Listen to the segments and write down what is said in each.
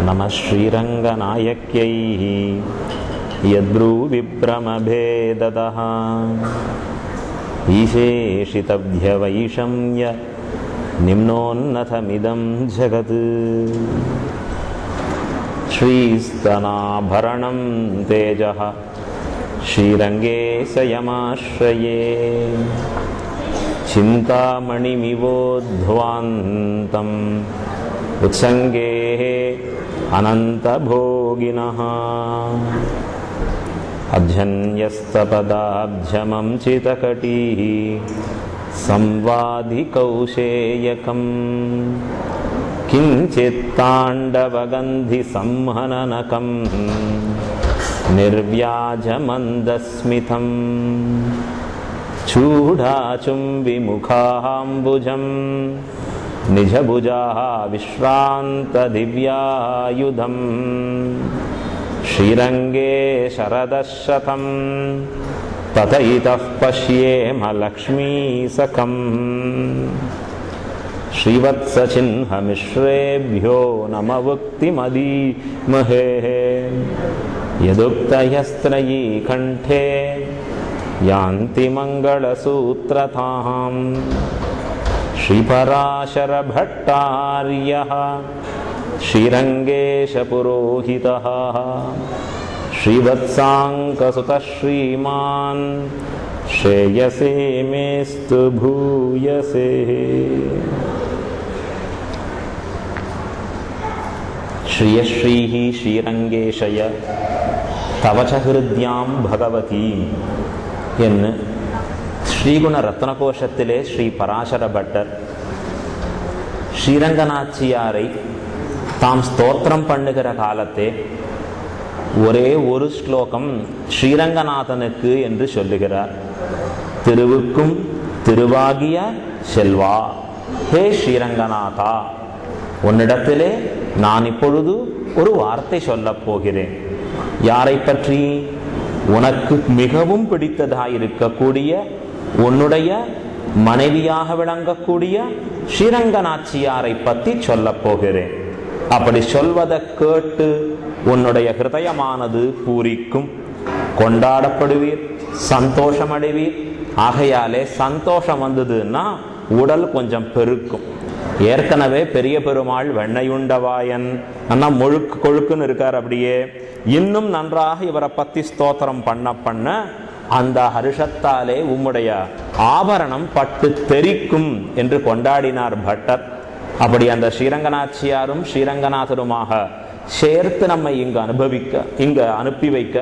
நம ஸ்ரீரங்கநாயக்யை யத்ரூவிப்ரமபேததः ஈசேஷிதவ்யவைஷம்ய நிம்னோன்னதமிதம் ஜகத் ஸ்ரீஸ்தனாபரணம் தேஜः ஸ்ரீரங்கே சயமாஸ்ரயே சிந்தாமணிமிவோத்வாந்தம் உத்சங்கே அனந்தபோகினः அஜ்ஞஸ்தபதாப்ஜமம் சிதகடீः சம்வாதிகௌஷேயகம் கிஞ்சித்தாண்டவகந்தி சம்ஹனனகம் நிர்வ்யாஜமந்தஸ்மிதம் சூடாசும்பிமுகாம்புஜம் நிஜபுஜாः விஸ்ராந்ததிவ்யாயுதம் ஸ்ரீரங்கே சரதசதம் ததைதः பஷ்யேம லக்ஷ்மீசகம் ஸ்ரீவத்ஸசின்ஹமிஸ்ரேभ्यो நமவுக்திமதீமஹே யதுக்தயஸ்த்ரயீ கண்டே யாந்தி மங்களசூத்ரதாம் ஸ்ரீபராசரபட்டார்யः ஸ்ரீரங்கேஷபுரோஹிதः ஸ்ரீவத்சாங்கசுதः ஸ்ரீமான் ஸ்ரேயசே மேஸ்து பூயசே. ஸ்ரீயஸ்ரீः ஸ்ரீரங்கேஷய தவச ஹிருத்யாம் பகவதி എന്ന് ஸ்ரீகுண ரத்னகோஷத்திலே ஸ்ரீ பராசர பட்டர் ஸ்ரீரங்கநாச்சியாரை தாம் ஸ்தோத்திரம் பண்ணுகிற காலத்தே ஒரே ஒரு ஸ்லோகம் ஸ்ரீரங்கநாதனுக்கு என்று சொல்லுகிறார். திருவுக்கும் திருவாகிய செல்வா, ஹே ஸ்ரீரங்கநாதா, உன்னிடத்திலே நான் இப்பொழுது ஒரு வார்த்தை சொல்லப் போகிறேன். யாரை பற்றி? உனக்கு மிகவும் பிடித்ததாயிருக்கக்கூடிய உன்னுடைய மனைவியாக விளங்கக்கூடிய ஸ்ரீரங்கநாச்சியாரை பற்றி சொல்லப் போகிறேன். அப்படி சொல்வதை கேட்டு உன்னுடைய ஹிருதயமானது பூரிக்கும், கொண்டாடப்படுவீர், சந்தோஷம் அடைவீர். ஆகையாலே சந்தோஷம் வந்ததுன்னா உடல் கொஞ்சம் பெருக்கும். ஏற்கனவே பெரிய பெருமாள் வெண்ணையுண்டவாயன் அண்ணா முழுக்கு கொழுக்குன்னு இருக்கார். அப்படியே இன்னும் நன்றாக இவரை பத்தி ஸ்தோத்திரம் பண்ண பண்ண அந்த ஹர்ஷத்தாலே உம்முடைய ஆபரணம் பட்டு தெரிக்கும் என்று கொண்டாடினார் பட்டர். அப்படி அந்த ஸ்ரீரங்கநாச்சியாரும் ஸ்ரீரங்கநாதருமாக சேர்த்து நம்மை இங்கு அனுப்பி வைக்க,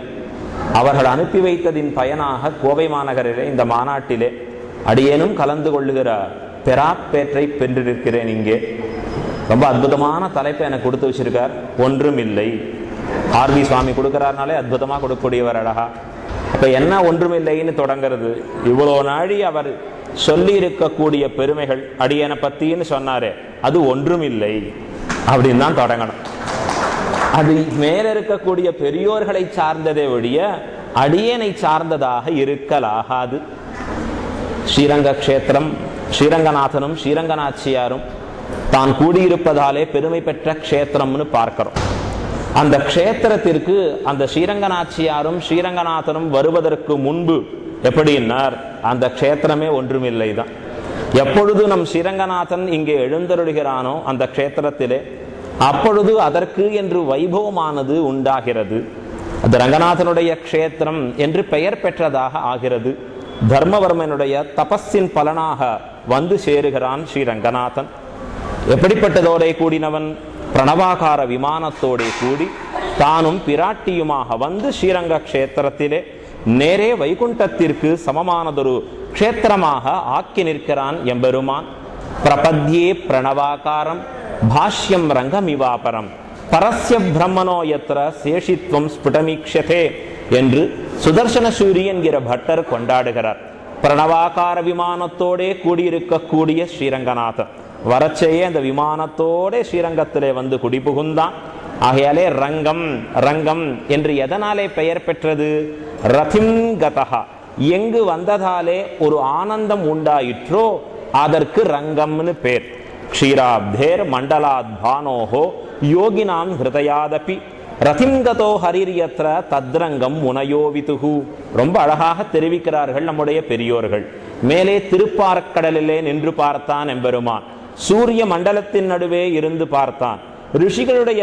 அவர்கள் அனுப்பி வைத்ததின் பயனாக கோவை மாநகரிலே இந்த மாநாட்டிலே அடியேனும் கலந்து கொள்ளுகிற பெறாப்பேற்றை பெற்றிருக்கிறேன். இங்கே ரொம்ப அற்புதமான தலைப்பை எனக்கு கொடுத்து வச்சிருக்கார். ஒன்றும் இல்லை. ஆர்வி சுவாமி கொடுக்கிறார்னாலே அற்புதமா கொடுக்கக்கூடியவர் அழகா. அப்ப என்ன ஒன்றுமில்லைன்னு தொடங்கிறது? இவ்வளோ நாழி அவர் சொல்லி இருக்கக்கூடிய பெருமைகள் அடியனை பத்தின்னு சொன்னாரே, அது ஒன்றுமில்லை அப்படின்னு தான் தொடங்கணும். அது மேல இருக்கக்கூடிய பெரியோர்களை சார்ந்ததை ஒழிய அடியனை சார்ந்ததாக இருக்கலாகாது. ஸ்ரீரங்க கஷேத்திரம், ஸ்ரீரங்கநாதனும் ஸ்ரீரங்கநாச்சியாரும் தான் கூடியிருப்பதாலே பெருமை பெற்ற கஷேத்திரம்னு பார்க்கிறோம். அந்த கஷேத்திரத்திற்கு அந்த ஸ்ரீரங்கநாச்சியாரும் ஸ்ரீரங்கநாதனும் வருவதற்கு முன்பு எப்படின்னார், அந்த கஷேத்திரமே ஒன்றுமில்லை தான். எப்பொழுது நம் ஸ்ரீரங்கநாதன் இங்கே எழுந்தருளுகிறானோ அந்த கஷேத்திரத்திலே, அப்பொழுது அதற்கு என்று வைபவமானது உண்டாகிறது. அது ரங்கநாதனுடைய கஷேத்திரம் என்று பெயர் பெற்றதாக ஆகிறது. தர்மவர்மனுடைய தபஸின் பலனாக வந்து சேருகிறான் ஸ்ரீரங்கநாதன். எப்படிப்பட்டதோடே கூடினவன்? பிரணவாகார விமானத்தோடே கூடி தானும் பிராட்டியுமாக வந்து ஸ்ரீரங்க கஷேத்திரத்திலே நேரே வைகுண்டத்திற்கு சமமானதொரு கஷேத்திரமாக ஆக்கி நிற்கிறான் எம்பெருமான். பிரபத்யே பிரணவாகாரம் பாஷ்யம் ரங்கமிவாபரம் பரஸ்ய பிரம்மனோ யத்ர சேஷித்வம் ஸ்புடமீக்ஷதே என்று சுதர்சன சூரி என்கிற பட்டர் கொண்டாடுகிறார். பிரணவாகார விமானத்தோடே கூடியிருக்கக்கூடிய ஸ்ரீரங்கநாதன் வரச்சேயே அந்த விமானத்தோட ஸ்ரீரங்கத்திலே வந்து குடிபுகுந்தான். ஆகையாலே ரங்கம் ரங்கம் என்று எதனாலே பெயர் பெற்றது? ரதிம் கதஹா, எங்கு வந்ததாலே ஒரு ஆனந்தம் உண்டாயிற்றோ அதற்கு ரங்கம்னு பேர். க்ஷீராப்தேர் மண்டலாத் பானோஹோ யோகினாம் ஹிருதயாதபி ரதிங்கதோ ஹரிரியத்ர தத்ரங்கம் முனயோவிதுகு. ரொம்ப அழகாக தெரிவிக்கிறார்கள் நம்முடைய பெரியோர்கள். மேலே திருப்பார்க்கடலிலே நின்று பார்த்தான் எம்பெருமான், சூரிய மண்டலத்தின் நடுவே இருந்து பார்த்தான், ரிஷிகளுடைய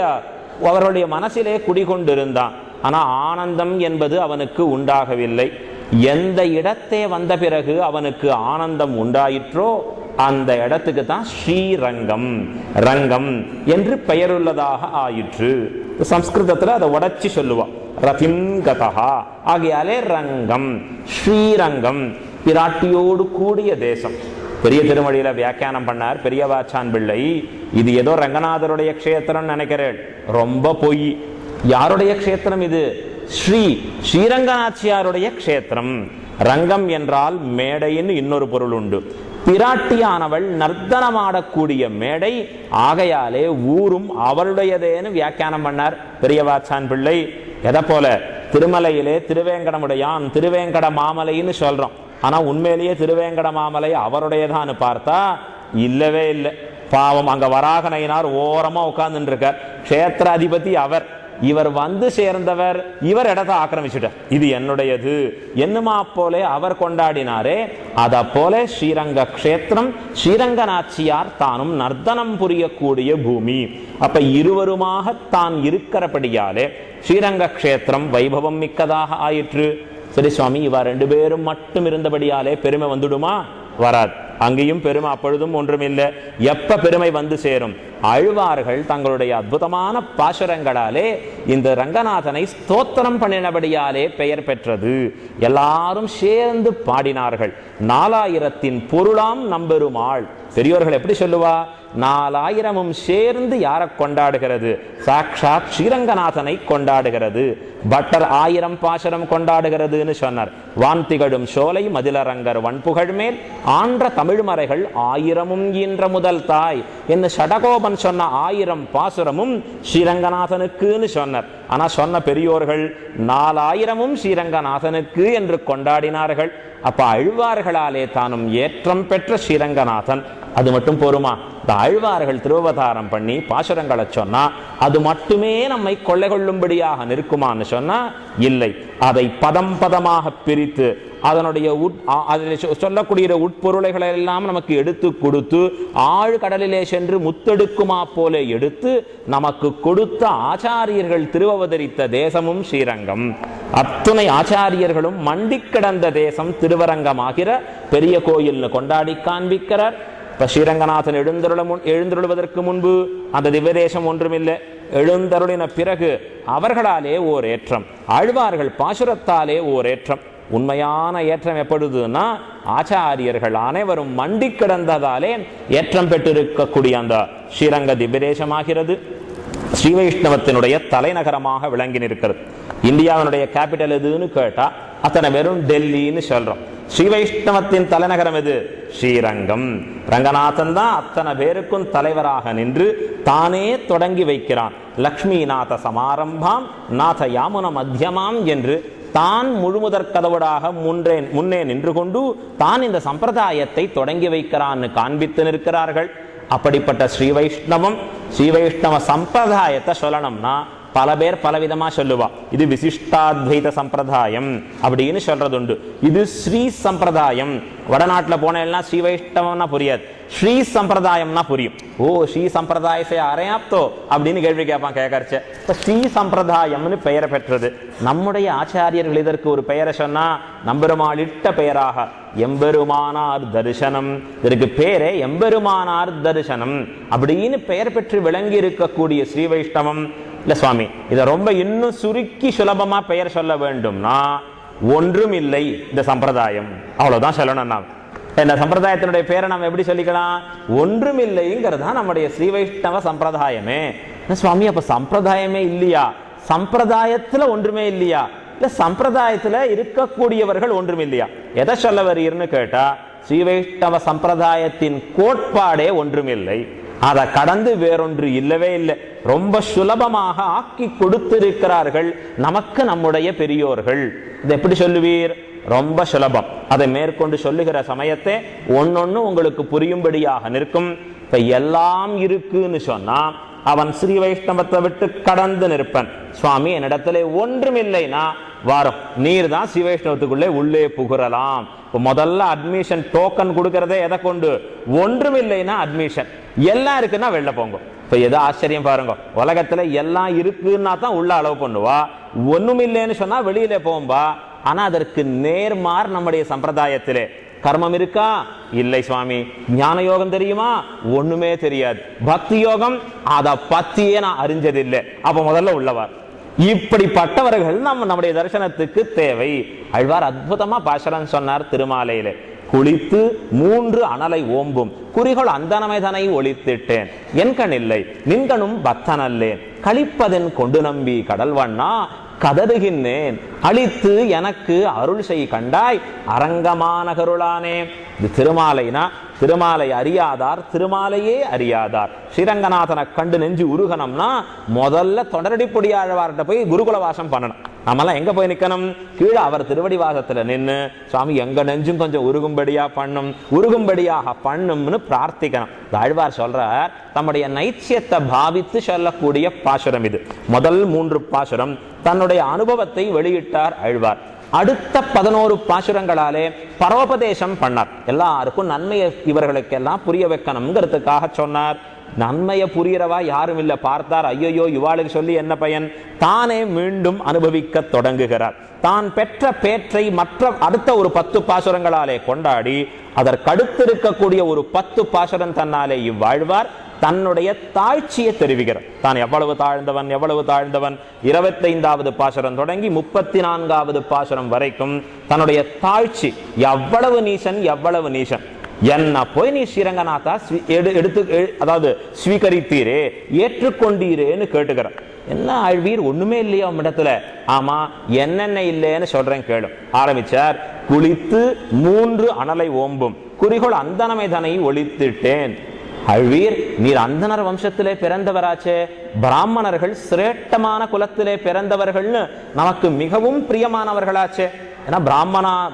அவர்களுடைய மனசிலே குடிகொண்டிருந்தான். ஆனா ஆனந்தம் என்பது அவனுக்கு உண்டாகவில்லை. எந்த இடத்தே வந்த பிறகு அவனுக்கு ஆனந்தம் உண்டாயிற்றோ அந்த இடத்துக்கு தான் ஸ்ரீரங்கம், ரங்கம் என்று பெயருள்ளதாக ஆயிற்று. சம்ஸ்கிருதத்துல அதை உடைச்சி சொல்லுவான், ரதிங்கதா. ஆகையாலே ரங்கம், ஸ்ரீரங்கம், பிராட்டியோடு கூடிய தேசம். பெரிய திருமொழியில வியாக்கியானம் பண்ணார் பெரியவாச்சான் பிள்ளை. இது ஏதோ ரங்கநாதருடைய க்ஷேத்திரம் நினைக்கிறேன், ரொம்ப பொய். யாருடைய க்ஷேத்திரம் இது? ஸ்ரீரங்கநாச்சியாருடைய க்ஷேத்திரம். ரங்கம் என்றால் மேடைன்னு இன்னொரு பொருள் உண்டு. பிராட்டியானவள் நர்த்தனமாடக்கூடிய மேடை, ஆகையாலே ஊரும் அவளுடையதேன்னு வியாக்கியானம் பண்ணார் பெரியவாச்சான் பிள்ளை. எதை போல திருமலையிலே திருவேங்கடமுடையான் திருவேங்கட மாமலைன்னு சொல்றோம். ஆனா உண்மையிலேயே திருவேங்கட மாமலை அவருடையதான்னு பார்த்தா இல்லவே இல்லை. பாவம், அங்க வராகனையினார் ஓரமா உட்கார்ந்து இருக்கார். க்ஷேத்திர அதிபதி அவர். இவர் வந்து சேர்ந்தவர், இவர் இடத்தை ஆக்கிரமிச்சுட்டார். இது என்னுடையது என்னுமா போலே அவர் கொண்டாடினாரே, அத போல ஸ்ரீரங்க க்ஷேத்திரம், ஸ்ரீரங்கநாச்சியார் தானும் நர்த்தனம் புரியக்கூடிய பூமி. அப்ப இருவருமாக தான் இருக்கிறபடியாலே ஸ்ரீரங்க க்ஷேத்திரம் வைபவம் மிக்கதாக ஆயிற்று. சரி சுவாமி, இவ ரெண்டு பேரும் மட்டும் இருந்தபடியாலே பெருமை வந்துடுமா? வராது. அங்கேயும் பெருமை அப்பொழுதும் ஒன்றுமில்லை. எப்ப பெருமை வந்து சேரும்? ஆழ்வார்கள் தங்களுடைய அற்புதமான பாசுரங்களாலே இந்த ரங்கநாதனை ஸ்தோத்திரம் பண்ணினபடியாலே பெயர் பெற்றது. எல்லாரும் சேர்ந்து பாடினார்கள். 4000 பொருளாம் நம்பெருமாள். பெரியோர்கள் எப்படி சொல்லுவா? 4000 சேர்ந்து யாரை கொண்டாடுகிறது? சாக்ஷாத் ஸ்ரீரங்கநாதனை கொண்டாடுகிறது. பட்டர் 1000 பாசுரம் கொண்டாடுகிறதுன்னு சொன்னார். வான்திகழும் சோலை மதிலரங்கர் வன்புகழ் மேல் ஆன்ற தமிழ்மறைகள் 1000 ஈன்ற முதல் தாய் என்று சடகோபன் சொன்ன 1000 பாசுரமும் ஸ்ரீரங்கநாதனுக்குன்னு சொன்னார். ஆனா சொன்ன பெரியோர்கள் 4000 ஸ்ரீரங்கநாதனுக்கு என்று கொண்டாடினார்கள். அப்ப ஆழ்வார்களாலே தானும் ஏற்றம் பெற்ற ஸ்ரீரங்கநாதன். அது மட்டும் போருமா? இந்த ஆழ்வார்கள் திருவதாரம் பண்ணி பாசுரங்களை சொன்னா அது மட்டுமே நம்மை கொள்ளை கொள்ளும்படியாக நிற்குமான்னு சொன்னா இல்லை. அதை பதம் பதமாக பிரித்து அதனுடைய அதில் சொல்லக்கூடிய உட்பொருளைகளை எல்லாம் நமக்கு எடுத்து கொடுத்து ஆழ்கடலிலே சென்று முத்தெடுக்குமா போல எடுத்து நமக்கு கொடுத்த ஆச்சாரியர்கள் திருவவதரித்த தேசமும் ஸ்ரீரங்கம். அத்துணை ஆச்சாரியர்களும் மண்டி கிடந்த தேசம் திருவரங்கமாகிற பெரிய கோயில்னு கொண்டாடி காண்பிக்கிறார். இப்ப ஸ்ரீரங்கநாதன் எழுந்தருளுவதற்கு முன்பு அந்த திவ்யதேசம் ஒன்றுமில்லை. எழுந்தருளின பிறகு அவர்களாலே ஓர் ஏற்றம், ஆழ்வார்கள் பாசுரத்தாலே ஓர் ஏற்றம். உண்மையான ஏற்றம் எப்பொழுதுன்னா ஆச்சாரியர்கள் அனைவரும் மண்டி கிடந்ததாலே ஏற்றம் பெற்றிருக்கக்கூடிய அந்த ஸ்ரீரங்க திவ்யதேசமாகிறது. ஸ்ரீ வைஷ்ணவத்தினுடைய தலைநகரமாக விளங்கி நிற்கிறது. இந்தியாவினுடைய கேபிட்டல் எதுன்னு கேட்டா அத்தனை வெறும் டெல்லின்னு சொல்றோம். ஸ்ரீ வைஷ்ணவத்தின் தலைநகரம் எது? ஸ்ரீரங்கம். ரங்கநாதன் தான் அத்தனை பேருக்கும் தலைவராக நின்று தானே தொடங்கி வைக்கிறான். லக்ஷ்மி நாத சமாரம்பாம் நாத யாமுன மத்தியமாம் என்று தான் முழுமுதற் கதவுடாக முன்னே நின்று கொண்டு தான் இந்த சம்பிரதாயத்தை தொடங்கி வைக்கிறான்னு காண்பித்து நிற்கிறார்கள். அப்படிப்பட்ட ஸ்ரீ வைஷ்ணவ சம்பிரதாயத்தை சொல்லணும்னா பல பேர் பலவிதமா சொல்லுவா. இது விசிஷ்டாத்வைத சம்பிரதாயம் அப்படின்னு சொல்றது உண்டு. இது ஸ்ரீ சம்பிரதாயம். வடநாட்டுல போன எல்லாம் ஸ்ரீ வைஷ்ணவம்னா புரியாது, ஸ்ரீ சம்பிரதாயம்னா புரியும். ஓ, ஸ்ரீ சம்பிரதாயத்தை அரையாப்தோ அப்படின்னு கேள்வி கேட்பான் கேட்கறச்ச. இப்ப ஸ்ரீ சம்பிரதாயம்னு பெயரை பெற்றது. நம்முடைய ஆச்சாரியர்கள் இதற்கு ஒரு பெயரை சொன்னா நம்பெருமாள் இட்ட பெயராக எம்பெருமானார் தரிசனம். இதற்கு பேரே எம்பெருமானார் தரிசனம் அப்படின்னு பெயர் பெற்று விளங்கி இருக்கக்கூடிய ஸ்ரீ வைஷ்ணவம். இல்ல சுவாமி, இதை ரொம்ப இன்னும் சுருக்கி சுலபமா பெயர் சொல்ல வேண்டும்னா ஒன்றும் இல்லை இந்த சம்பிரதாயம், அவ்வளவுதான் சொல்லணும். நாம் இந்த சம்பிரதாயத்தினுடைய பேரை நம்ம எப்படி சொல்லிக்கலாம்? ஒன்றும் இல்லைங்கிறதா நம்முடைய ஸ்ரீ வைஷ்ணவ சம்பிரதாயமே. சுவாமி, அப்ப சம்பிரதாயமே இல்லையா? சம்பிரதாயத்துல ஒன்றுமே இல்லையா? இல்ல சம்பிரதாயத்துல இருக்கக்கூடியவர்கள் ஒன்றும் இல்லையா? எதை சொல்ல வரீர்னு கேட்டா ஸ்ரீ வைஷ்ணவ சம்பிரதாயத்தின் கோட்பாடே ஒன்றுமில்லை. அதை கடந்து வேறொன்று இல்லவே இல்லை. ரொம்ப சுலபமாக ஆக்கி கொடுத்திருக்கிறார்கள் நமக்கு நம்முடைய பெரியோர்கள். இதை எப்படி சொல்லுவீர்? ரொம்ப சுலபம். அதை மேற்கொண்டு சொல்லுகிற சமயத்தை ஒன்னொன்னு உங்களுக்கு புரியும்படியாக நிற்கும். இப்ப எல்லாம் இருக்குன்னு சொன்னா அவன் ஸ்ரீ வைஷ்ணவத்தை விட்டு கடந்து நிற்பன். சுவாமி என்னிடத்துல ஒன்றுமில்லைனா வாரம் நீர் தான் ஸ்ரீ வைஷ்ணவத்துக்குள்ளே உள்ளே புகுறலாம். இப்ப முதல்ல அட்மிஷன் டோக்கன் கொடுக்கறதே எதை கொண்டு? ஒன்றுமில்லைனா அட்மிஷன், எல்லாம் இருக்குன்னா வெளில போங்க. இப்ப எதோ ஆச்சரியம் பாருங்க, உலகத்துல எல்லாம் இருக்குன்னா தான் உள்ள அலோவ் பண்ணுவா, ஒண்ணுமில்லைன்னு சொன்னா வெளியில போம்பா. ஆனா அதற்கு நேர்மார் நம்முடைய சம்பிரதாயத்திலே கர்மம் இருக்கா? இல்லை சுவாமி. ஞான யோகம் தெரியுமா? ஒண்ணுமே தெரியாது. பக்தி யோகம் அத பத்தியே நான் அறிஞ்சதில்லை. அப்ப முதல்ல உள்ளவார். இப்படிப்பட்டவர்கள் நம்முடைய தரிசனத்துக்கு தேவை. ஆழ்வார் அற்புதமா பாசுரம் சொன்னார் திருமாலையிலே. குளித்து 3 அனலை ஓம்பும் குறிகோள் அந்தனமைதனை ஒளித்திட்டேன், என் கண் இல்லை நின்கணும் பக்தனல்லேன், கழிப்பதன் கொண்டு நம்பி கடல்வண்ணா கதறுகின்றேன், அழித்து எனக்கு அருள் செய் கண்டாய் அரங்கமானகருளானே. இது திருமாலைனா திருமாலை அறியாதார் திருமாலையே அறியாதார். ஸ்ரீரங்கநாதனை கண்டு நெஞ்சு உருகணும்னா முதல்ல தொடரடி பொடியாழ்வார்கிட்ட போய் குருகுல வாசம் பண்ணணும். நம்மெல்லாம் எங்க போய் நிக்கணும்? கீழே அவர் திருவடி வாசத்துல நின்று சுவாமி எங்க நெஞ்சும் கொஞ்சம் உருகும்படியா பண்ணும், உருகும்படியாக பண்ணும்னு பிரார்த்திக்கணும். ஆழ்வார் சொல்றார், தம்முடைய நைச்சியத்தை பாவித்து சொல்லக்கூடிய பாசுரம் இது. முதல் 3 பாசுரம் தன்னுடைய அனுபவத்தை வெளியிட்டார் ஆழ்வார். அடுத்த 11 பாசுரங்களாலே பரோபதேசம் பண்ணார். எல்லாருக்கும் நன்மையை இவர்களுக்கெல்லாம் புரிய வைக்கணுங்கிறதுக்காக சொன்னார். நன்மையை புரியறவா யாரும் இல்லை. பார்த்தார், ஐயோ இவாளுக்கு சொல்லி என்ன பயன்? தானே மீண்டும் அனுபவிக்க தொடங்குகிறார். தான் பெற்ற பேற்றை மற்ற அடுத்த ஒரு 10 பாசுரங்களாலே கொண்டாடி அதற்கடுத்து இருக்கக்கூடிய ஒரு 10 பாசுரம் தன்னாலே இவ்வாழ்வார் தன்னுடைய தாழ்ச்சியை தெரிவிக்கிறார். தான் எவ்வளவு தாழ்ந்தவன் எவ்வளவு தாழ்ந்தவன். 25வது பாசுரம் தொடங்கி 34வது பாசுரம் வரைக்கும் தன்னுடைய தாழ்ச்சி, எவ்வளவு நீசன் எவ்வளவு நீசன், என்ன போய் நீ ஸ்ரீரங்கநாதா எடுத்து அதாவது ஸ்வீகரித்தீரே ஏற்றுக்கொண்டீரேன்னு கேட்டுக்கிறார். என்ன ஆழ்வீர் ஒண்ணுமே இல்லையா இடத்துல? ஆமா, என்னென்ன இல்லைன்னு சொல்றேன் கேளு. ஆரம்பிச்சார், குளித்து 3 அனலை ஓம்பும் குறிகோள் அந்தனமைதனை ஒளித்திட்டேன். அழ்வீர், நீர் அந்தனர் வம்சத்திலே பிறந்தவராச்சே, பிராமணர்கள் சிரேஷ்டமான குலத்திலே பிறந்தவர்கள்னு நமக்கு மிகவும் பிரியமானவர்களாச்சே. ஏன்னா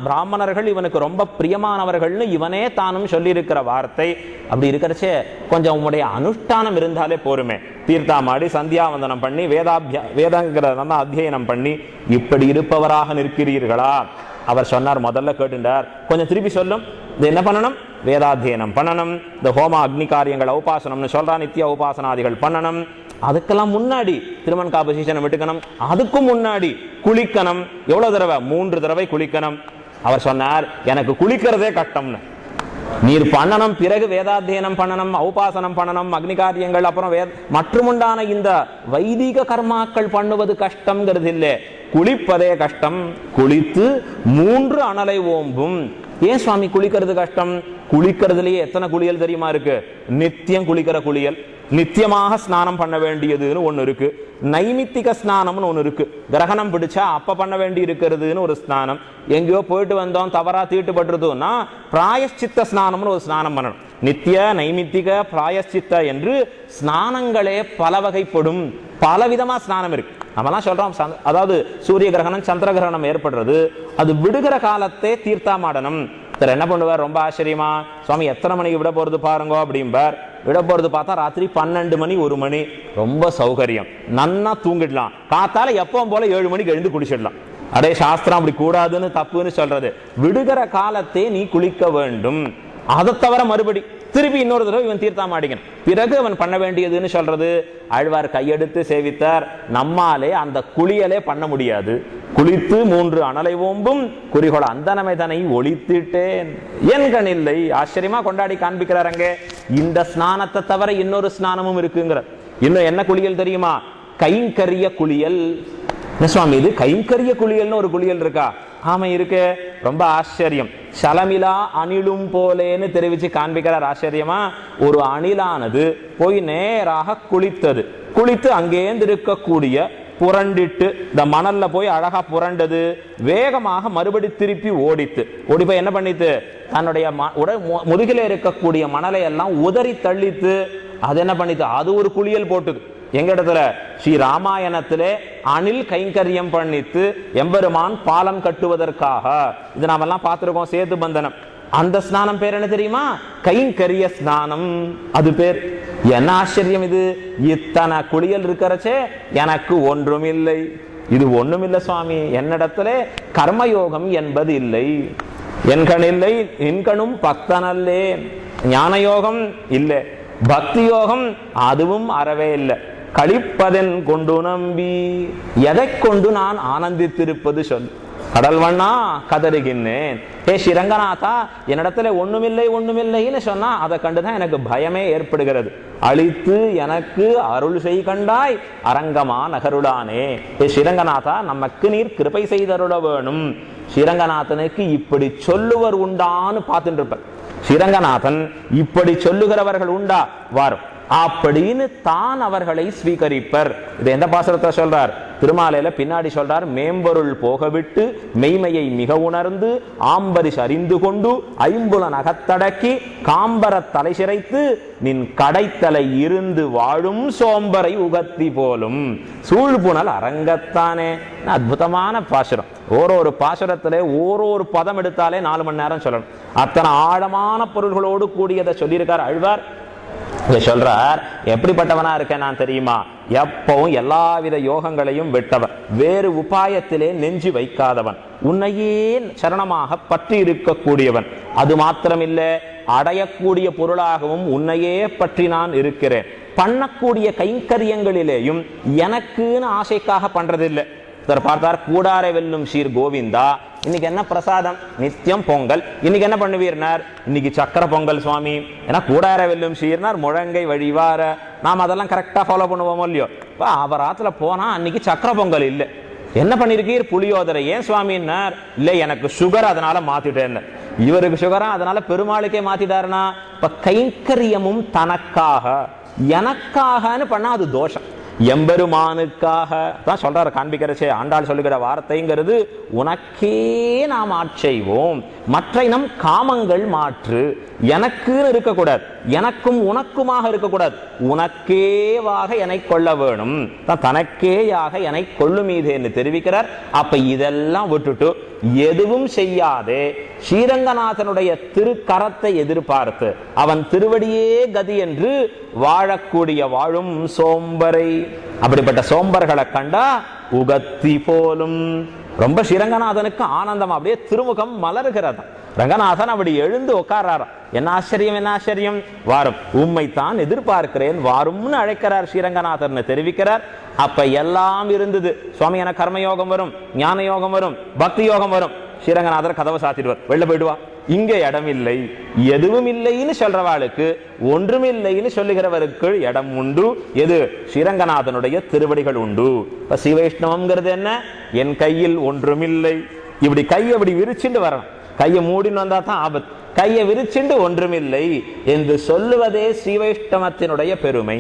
பிராமணர்கள் இவனுக்கு ரொம்ப பிரியமானவர்கள்னு இவனே தானும் சொல்லி இருக்கிற வார்த்தை. அப்படி இருக்கிறச்சே கொஞ்சம் உங்களுடைய அனுஷ்டானம் இருந்தாலே போருமே. தீர்த்தாமாடி சந்தியாவந்தனம் பண்ணி வேதங்கிற அத்தியனம் பண்ணி இப்படி இருப்பவராக நிற்கிறீர்களா? அவர் சொன்னார், முதல்ல கேட்டுட்டார், கொஞ்சம் திருப்பி சொல்லும். இது என்ன பண்ணணும்? வேதாத்தியனம் பண்ணணும். இந்த ஹோம அக்னி காரியங்கள் உபாசனம்னு சொல்றா, நித்திய உபாசனாதிகள் பண்ணணும். அதுக்கெல்லாம் முன்னாடி திருமண் காபசீசனம் விட்டுக்கணும். அதுக்கும் முன்னாடி குளிக்கணும். எவ்வளவு தடவை? 3 தடவை குளிக்கணும். அவர் சொன்னார், எனக்கு குளிக்கிறதே கஷ்டம்னு. நீர் பண்ணணும், பிறகு வேதாத்தியனம் பண்ணணும், உபாசனம் பண்ணணும், அக்னி காரியங்கள், அப்புறம் மற்றுமுண்டான இந்த வைதிக கர்மாக்கள் பண்ணுவது கஷ்டம்ங்கிறது இல்லை, குளிப்பதே கஷ்டம். குளித்து 3 அனலை ஓம்பும். ஏன் சுவாமி குளிக்கிறது கஷ்டம்? குளிக்கிறதுலயே எத்தனை குளியல் தெரியுமா இருக்கு? நித்தியம் குளிக்கிற குளியல், நித்தியமாக ஸ்நானம் பண்ண வேண்டியதுன்னு ஒண்ணு இருக்கு, நைமித்திக ஸ்நானம்னு ஒண்ணு இருக்கு. கிரகணம் பிடிச்சா அப்ப பண்ண வேண்டி இருக்கிறதுன்னு ஒரு ஸ்நானம். எங்கேயோ போயிட்டு வந்தோம், தவறா தீட்டுப்பட்டுறதுன்னா பிராயஷ்சித்த ஸ்நானம்னு ஒரு ஸ்நானம் பண்ணணும். நித்திய நைமித்திக பிராயஷ்சித்த என்று ஸ்நானங்களே பல வகைப்படும். பலவிதமா ஸ்நானம் இருக்கு. நம்மலாம் சொல்றோம், அதாவது சூரிய கிரகணம் சந்திர கிரகணம் ஏற்படுறது, அது விடுகிற காலத்தே தீர்த்தாமாடணும். என்ன பண்ணுவார்? ரொம்ப ஆச்சரியமா, சுவாமி எத்தனை மணிக்கு விட போறது பாருங்க அப்படிம்பார். விட போறது பார்த்தா ராத்திரி 12 மணி 1 மணி. ரொம்ப சௌகரியம், நன்னா தூங்கிடலாம். காத்தால எப்பவும் போல 7 மணிக்கு எழுந்து குளிச்சிடலாம். அடே சாஸ்திரம் அப்படி கூடாதுன்னு தப்புன்னு சொல்றது. விடுகிற காலத்தே நீ குளிக்க வேண்டும். அதை தவிர மறுபடி திருப்பி இன்னொரு தடவை இவன் தீர்த்தாம அடிக்கணும். பிறகு அவன் பண்ண வேண்டியதுன்னு சொல்றது. ஆழ்வார் கையெடுத்து சேவித்தார். நம்மாலே அந்த குளியலே பண்ண முடியாது. குளித்து 3 அனலை ஓம்பும் குறிகோள அந்தனமைதனை ஒளித்திட்டேன், என் கண் இல்லை. ஆச்சரியமா கொண்டாடி காண்பிக்கிறாருங்க. இந்த ஸ்நானத்தை தவிர இன்னொரு ஸ்நானமும் இருக்குங்கிற. இன்னும் என்ன குளியல் தெரியுமா? கைங்கரிய குளியல். சுவாமி, இது கைங்கரிய குளியல்னு ஒரு குளியல் இருக்கா? ஆமா இருக்கு. ரொம்ப ஆச்சரியம். சலமிலா அணிலும் போலேன்னு தெரிவிச்சு காண்பிக்கிறார். ஆச்சரியமா, ஒரு அணிலானது போய் நேராக குளித்தது. குளித்து அங்கேந்து இருக்கக்கூடிய புரண்டிட்டு இந்த மணல்ல போய் அழகா புரண்டது. வேகமாக மறுபடி திருப்பி ஓடித்து. ஓடி போய் என்ன பண்ணித்து? தன்னுடைய முதுகில இருக்கக்கூடிய மணலை எல்லாம் உதறி தள்ளித்து. அது என்ன பண்ணித்து? அது ஒரு குளியல் போட்டுது. எங்க இடத்துல? ஸ்ரீ ராமாயணத்திலே அணில் கைங்கரியம் பண்ணித்து எம்பெருமான் பாலம் கட்டுவதற்காக. இது நாமெல்லாம் பார்த்திருக்கோம். சேது பந்தனம். அந்த ஸ்நானம் பேர் என்ன தெரியுமா? கைங்கரிய ஸ்நானம். அது பேர். என்ன ஆச்சரியம் இது! இத்தனை குளியல் இருக்கிறச்சே எனக்கு ஒன்றும் இல்லை. இது ஒண்ணும் இல்லை சுவாமி, என்னிடத்துல கர்மயோகம் என்பது இல்லை. என்கண் இல்லை, என்கணும் பக்தனல்லே. ஞான யோகம் இல்லை, பக்தி யோகம் அதுவும் அறவே இல்லை. கழிப்பதன் கொண்டு நம்பி, எதை கொண்டு நான் ஆனந்தித்திருப்பது சொல். கடல் வண்ணா கதறுகின்றேன். ஏ ஸ்ரீரங்கநாதா, என்னிடத்துல ஒண்ணுமில்லை ஒண்ணுமில்லைன்னு சொன்னா அதை கண்டுதான் எனக்கு பயமே ஏற்படுகிறது. அழித்து எனக்கு அருள் செய் கண்டாய் அரங்கமா நகருடானே. ஏ ஸ்ரீரங்கநாதா, நமக்கு நீர் கிருபை செய்தருள வேணும். ஸ்ரீரங்கநாதனுக்கு இப்படி சொல்லுவர் உண்டான்னு பார்த்துட்டு இருப்பேன். ஸ்ரீரங்கநாதன் இப்படி சொல்லுகிறவர்கள் உண்டா வாரும் அப்படின்னு தான் அவர்களை ஸ்வீகரிப்பர். இது எந்த பாசுரத்தை சொல்றார்? திருமாலையில பின்னாடி சொல்றார், மேம்பொருள் போகவிட்டு மெய்மையை மிக உணர்ந்து ஆம்பரிஷ் அறிந்து கொண்டு ஐம்புலன் அகத்தடக்கி காம்பர தலை சிரைத்து நின் கடைத்தலை இருந்து வாழும் சோம்பரை உகத்தி போலும் சூழ்புணல் அரங்கத்தானே. அற்புதமான பாசுரம். ஒரு பாசுரத்திலே ஒரு பதம் எடுத்தாலே 4 மணி நேரம் சொல்லணும். அத்தனை ஆழமான பொருள்களோடு கூடியதை சொல்லியிருக்கார் ஆழ்வார். சொல்றார், எப்படிப்பட்டவனா இருக்கேன் நான் தெரியுமா? எப்பவும் எல்லாவித யோகங்களையும் விட்டவன், வேறு உபாயத்திலே நெஞ்சு வைக்காதவன், உன்னையே சரணமாக பற்றி இருக்கக்கூடியவன். அது மாத்திரமில்லை, அடையக்கூடிய பொருளாகவும் உன்னையே பற்றி நான் இருக்கிறேன். பண்ணக்கூடிய கைங்கரியங்களிலேயும் எனக்குன்னு ஆசைக்காக பண்றதில்லை. பார்த்தார், கூடாரை வெல்லும் சீர் கோவிந்தா, இன்னைக்கு என்ன பிரசாதம்? நித்தியம் பொங்கல். இன்னைக்கு என்ன பண்ணுவீர்னார்? இன்னைக்கு சக்கர பொங்கல் சுவாமி. ஏன்னா கூடார வெல்லும் சீர்னார் முழங்கை வழிவார. நாம் அதெல்லாம் கரெக்டா ஃபாலோ பண்ணுவோமோ இல்லையோ? அவர் ஆத்துல போனா அன்னைக்கு சக்கர பொங்கல் இல்லை. என்ன பண்ணிருக்கீர்? புளியோதரை. ஏன் சுவாமின்னார்? இல்லை, எனக்கு சுகர், அதனால மாத்திட்டேன்னு. இவருக்கு சுகரா, அதனால பெருமாளுக்கே மாத்திட்டாருன்னா இப்ப கைங்கரியமும் தனக்காக எனக்காகன்னு பண்ணா அது தோஷம். எம்பெருமானுக்காக தான் சொல்றாரு காண்பிக்கிறச்சே. ஆண்டாள் சொல்லுகிற வார்த்தைங்கிறது, உனக்கே நாம் ஆட்செய்வோம், மற்ற நம் காமங்கள் மாற்று. எனக்குன்னு இருக்கக்கூடாது, எனக்கும் உனக்குமாக இருக்கக்கூடாது, உனக்கேவாக என்னை கொள்ள வேணும், தனக்கேயாக என்னை கொள்ளு மீதேன்னு தெரிவிக்கிறார். அப்ப இதெல்லாம் விட்டுட்டு எதுவும் செய்யாதே ஸ்ரீரங்கநாதனுடைய திருக்கரத்தை எதிர்பார்த்து அவன் திருவடியே கதி என்று வாழக்கூடிய வாழும் சோம்பரை. அப்படிப்பட்ட சோம்பர்களை கண்டா உகத்தி போலும். ரொம்ப ஸ்ரீரங்கநாதனுக்கு ஆனந்தம், அப்படியே திருமுகம் மலர்கிறதா. ரங்கநாதன் அப்படி எழுந்து உட்காராராம். என்ன ஆச்சரியம், என்ன ஆச்சரியம்! வாரும், உம்மை தான் எதிர்பார்க்கிறேன், வாரும்னு அழைக்கிறார் ஸ்ரீரங்கநாதன் தெரிவிக்கிறார். அப்ப எல்லாம் இருந்தது. சுவாமி, எனக்கு கர்மயோகம் வரும், ஞான யோகம் வரும், பக்தி யோகம் வரும். ஸ்ரீரங்கநாதர் கதவை சாத்திடுவார், வெளில போயிடுவா. இங்க இடம் இல்லை, எதுவும் இல்லைன்னு சொல்றவாளுக்கு ஒன்றுமில்லைன்னு சொல்லுகிறவருக்கு இடம் உண்டு. எது? ஸ்ரீரங்கநாதனுடைய திருவடிகள் உண்டு. இப்ப ஸ்ரீவைஷ்ணவம்ங்கிறது என்ன? என் கையில் ஒன்றுமில்லை. இப்படி கையை இப்படி விரிச்சுட்டு வரணும். கையை மூடின்னு வந்தா தான் ஆபத்து. கையை விரிச்சுண்டு ஒன்றுமில்லை என்று சொல்லுவதே ஸ்ரீவைஷ்ணவத்தினுடைய பெருமை.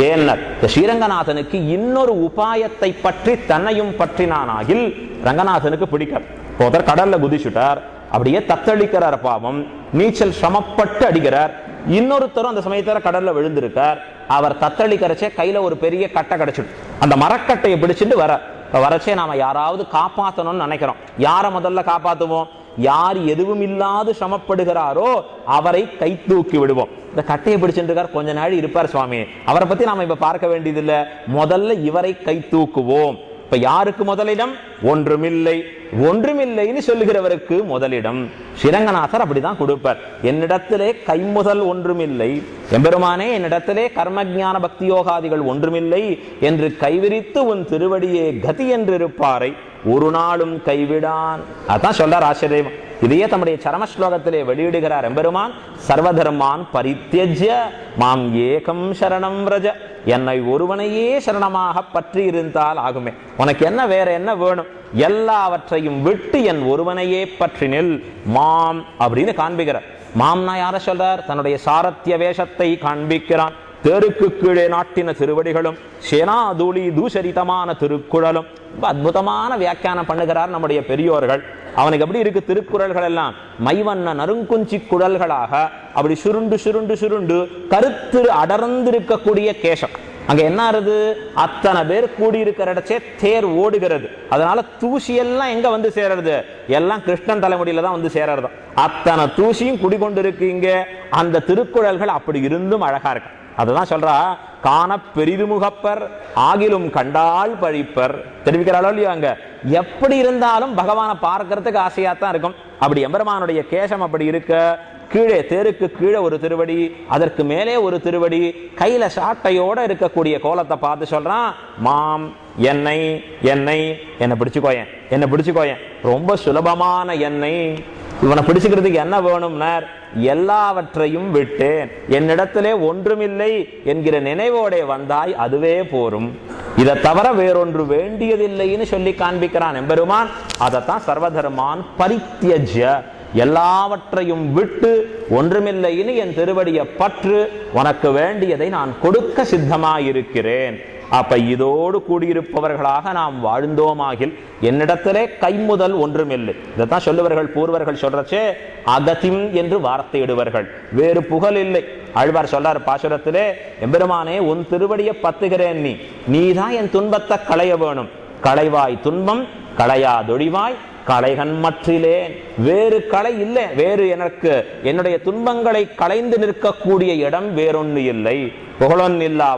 ஏன்னா ஸ்ரீரங்கநாதனுக்கு இன்னொரு உபாயத்தை பற்றி தன்னையும் பற்றினானாகில் ரங்கநாதனுக்கு பிடிக்காது. ஒருத்தர் கடல்ல குதிச்சுட்டார், அப்படியே தத்தளிக்கிறார், பாவம், நீச்சல் சிரமப்பட்டு அடிக்கிறார். இன்னொருத்தரும் அந்த சமயத்துல கடல்ல விழுந்திருக்கார். அவர் தத்தளிக்கிறச்சே கையில ஒரு பெரிய கட்டை கிடைச்சிடும். அந்த மரக்கட்டையை பிடிச்சிட்டு வரச்சே நாம யாராவது காப்பாற்றணும்னு நினைக்கிறோம். யாரை முதல்ல காப்பாத்துவோம்? யார் எதுவும் இல்லாது சிரமப்படுகிறாரோ அவரை கை தூக்கி விடுவோம். இந்த கட்டையை பிடிச்சிட்டு இருக்கார், கொஞ்ச நாள் இருப்பார் சுவாமி, அவரை பத்தி நாம இப்ப பார்க்க வேண்டியதில்லை, முதல்ல இவரை கை தூக்குவோம். இப்ப யாருக்கு முதலிடம்? ஒன்றுமில்லை. ஒன்றுமில்லைன்னு சொல்லுகிறவருக்கு முதலிடம். ஸ்ரீரங்கநாதர் அப்படிதான் கொடுப்பார். என்னிடத்திலே கைமுதல் ஒன்றுமில்லை, எம்பெருமானே என்னிடத்திலே கர்மஜான பக்தி யோகாதிகள் ஒன்றுமில்லை என்று கைவிரித்து உன் திருவடியே கதி என்று இருப்பாரை ஒரு நாளும் கைவிடான். அதான் சொல்றார் ஆச்சரியம். இதையே தம்முடைய சரம ஸ்லோகத்திலே வெளியிடுகிறார் எம்பெருமான். சர்வதர்மான் பரித்யஜ்ய மாம் ஏகம் சரணம் व्रज. என்னை ஒருவனையே சரணமாக பற்றி இருந்தால் ஆகுமே. உனக்கு என்ன, வேற என்ன வேணும்? எல்லாவற்றையும் விட்டு என் ஒருவனையே பற்றினில் மாம் அப்படின்னு காண்பிக்கிறார். மாம்னா யார சொல்றார்? தன்னுடைய சாரத்திய வேஷத்தை காண்பிக்கிறான். தேருக்கு கீழே நாட்டின திருவடிகளும் சேனாதூளி தூஷரிதமான திருக்குறளும். அற்புதமான வியாக்கியானம் பண்ணுகிறார் நம்முடைய பெரியோர்கள். அவனுக்கு எப்படி இருக்கு திருக்குறள்கள் எல்லாம்? மைவண்ண நறுங்குஞ்சி குழல்களாக அப்படி சுருண்டு சுருண்டு சுருண்டு கருத்து அடர்ந்திருக்கக்கூடிய கேசம். அங்க என்ன ஆறுது, அத்தனை பேர் கூடியிருக்கிற இடச்சே தேர் ஓடுகிறது. அதனால தூசி எல்லாம் எங்க வந்து சேருது, எல்லாம் கிருஷ்ணன் தலைமுடியில தான் வந்து சேரறது. அத்தனை தூசியும் குடிகொண்டு இருக்கு இங்க. அந்த திருக்குறள்கள் அப்படி இருந்தும் அழகா இருக்கு. அதுதான் சொல்றா, காண பெரிதுமுகப்பர் ஆகிலும் கண்டால் பழிப்பர். தெரிவிக்கிறாளோ இல்லையோ, அங்க எப்படி இருந்தாலும் பகவானை பார்க்கறதுக்கு ஆசையாத்தான் இருக்கும். அப்படி எம்பெருமானுடைய கேசம் அப்படி இருக்க, கீழே தேருக்கு கீழே ஒரு திருவடி, அதற்கு மேலே ஒரு திருவடி, கையில சாட்டையோட இருக்கக்கூடிய கோலத்தை பார்த்து சொல்றான், மாம் என்னை என்னை என்னை பிடிச்சுக்கோயேன், என்னை பிடிச்சுக்கோயேன், ரொம்ப சுலபமான என்னை. இவனை பிடிச்சுக்கிறதுக்கு என்ன வேணும்னார், எல்லாவற்றையும் விட்டேன், என்னிடத்திலே ஒன்றுமில்லை என்கிற நினைவோட வந்தாய், அதுவே போரும், இதை தவிர வேறொன்று வேண்டியதில்லைன்னு சொல்லி காண்பிக்கிறான் எம்பெருமான். அதைத்தான் சர்வதர்மான் பரித்யஜ்ய, எல்லாவற்றையும் விட்டு ஒன்றுமில்லைன்னு என் திருவடியை பற்று, உனக்கு வேண்டியதை நான் கொடுக்க சித்தமாயிருக்கிறேன். அப்ப இதோடு கூடியிருப்பவர்களாக நாம் வாழ்ந்தோமாகில் என்னிடத்திலே கைமுதல் ஒன்றுமில்லை. இதைத்தான் சொல்லுவர்கள் பூர்வர்கள் சொல்றச்சே அகதிம் என்று வார்த்தையிடுவார்கள், வேறு புகழ் இல்லை. ஆழ்வார் சொல்றார் பாசுரத்திலே, எம்பெருமானே உன் திருவடியை பத்துகிறேன், நீதான் என் துன்பத்தை களைய வேணும், களைவாய் துன்பம் களையாதொழிவாய் களைகன் மற்றிலேன். வேறு களை இல்லை, வேறு எனக்கு என்னுடைய துன்பங்களை களைந்து நிற்கக்கூடிய இடம் வேறொன்னு இல்லை. புகழொன் இல்லா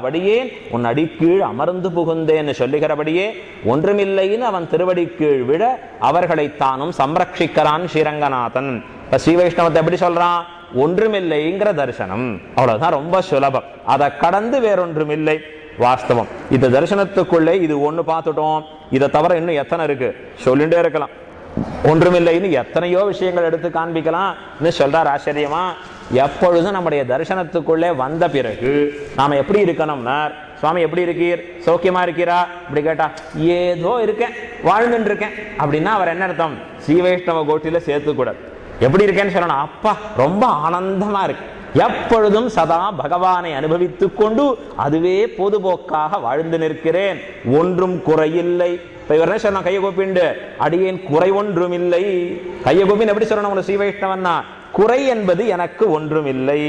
உன் அடிக்கீழ் அமர்ந்து புகுந்தேன்னு சொல்லுகிறபடியே ஒன்றுமில்லைன்னு அவன் திருவடி கீழ் விட அவர்களை தானும் சம்ரட்சிக்கிறான் ஸ்ரீரங்கநாதன். இப்ப ஸ்ரீ வைஷ்ணவத்தை எப்படி சொல்றான், ஒன்றுமில்லைங்கிற தரிசனம், அவ்வளவுதான், ரொம்ப சுலபம். அதை கடந்து வேறொன்றுமில்லை. வாஸ்தவம். இந்த தரிசனத்துக்குள்ளே இது ஒண்ணு பார்த்துட்டோம், இதை தவிர இன்னும் எத்தனை இருக்கு சொல்லிட்டே இருக்கலாம். ஒன்றுமில்லைன்னு எத்தனையோ விஷயங்கள் எடுத்து காண்பிக்கலாம் சொல்றார். ஆச்சரியமா, எப்பொழுதும் நம்முடைய தரிசனத்துக்குள்ளே வந்த பிறகு நாம எப்படி இருக்கணும்னா, சுவாமி எப்படி இருக்கீர், சௌக்கியமா இருக்கிறா அப்படி கேட்டா, ஏதோ இருக்கேன் வாழ்ந்துட்டு இருக்கேன் அப்படின்னா அவர் என்ன அர்த்தம், ஸ்ரீ வைஷ்ணவ கோட்டில சேர்த்து கூட எப்படி இருக்கேன்னு சொல்லணும், அப்பா ரொம்ப ஆனந்தமா இருக்கு, எப்பொழுதும் சதா பகவானை அனுபவித்துக் கொண்டு அதுவே பொதுபோக்காக வாழ்ந்து நிற்கிறேன், ஒன்றும் குறையில்லை. இப்ப இவர் என்ன சொன்னா, கையை கோப்பிண்டு அடியேன் குறை ஒன்றும் இல்லை. கையை கோப்பின்னு எப்படி சொல்லணும் உங்களை ஸ்ரீ வைஷ்ணவன்னா, குறை என்பது எனக்கு ஒன்றும் இல்லை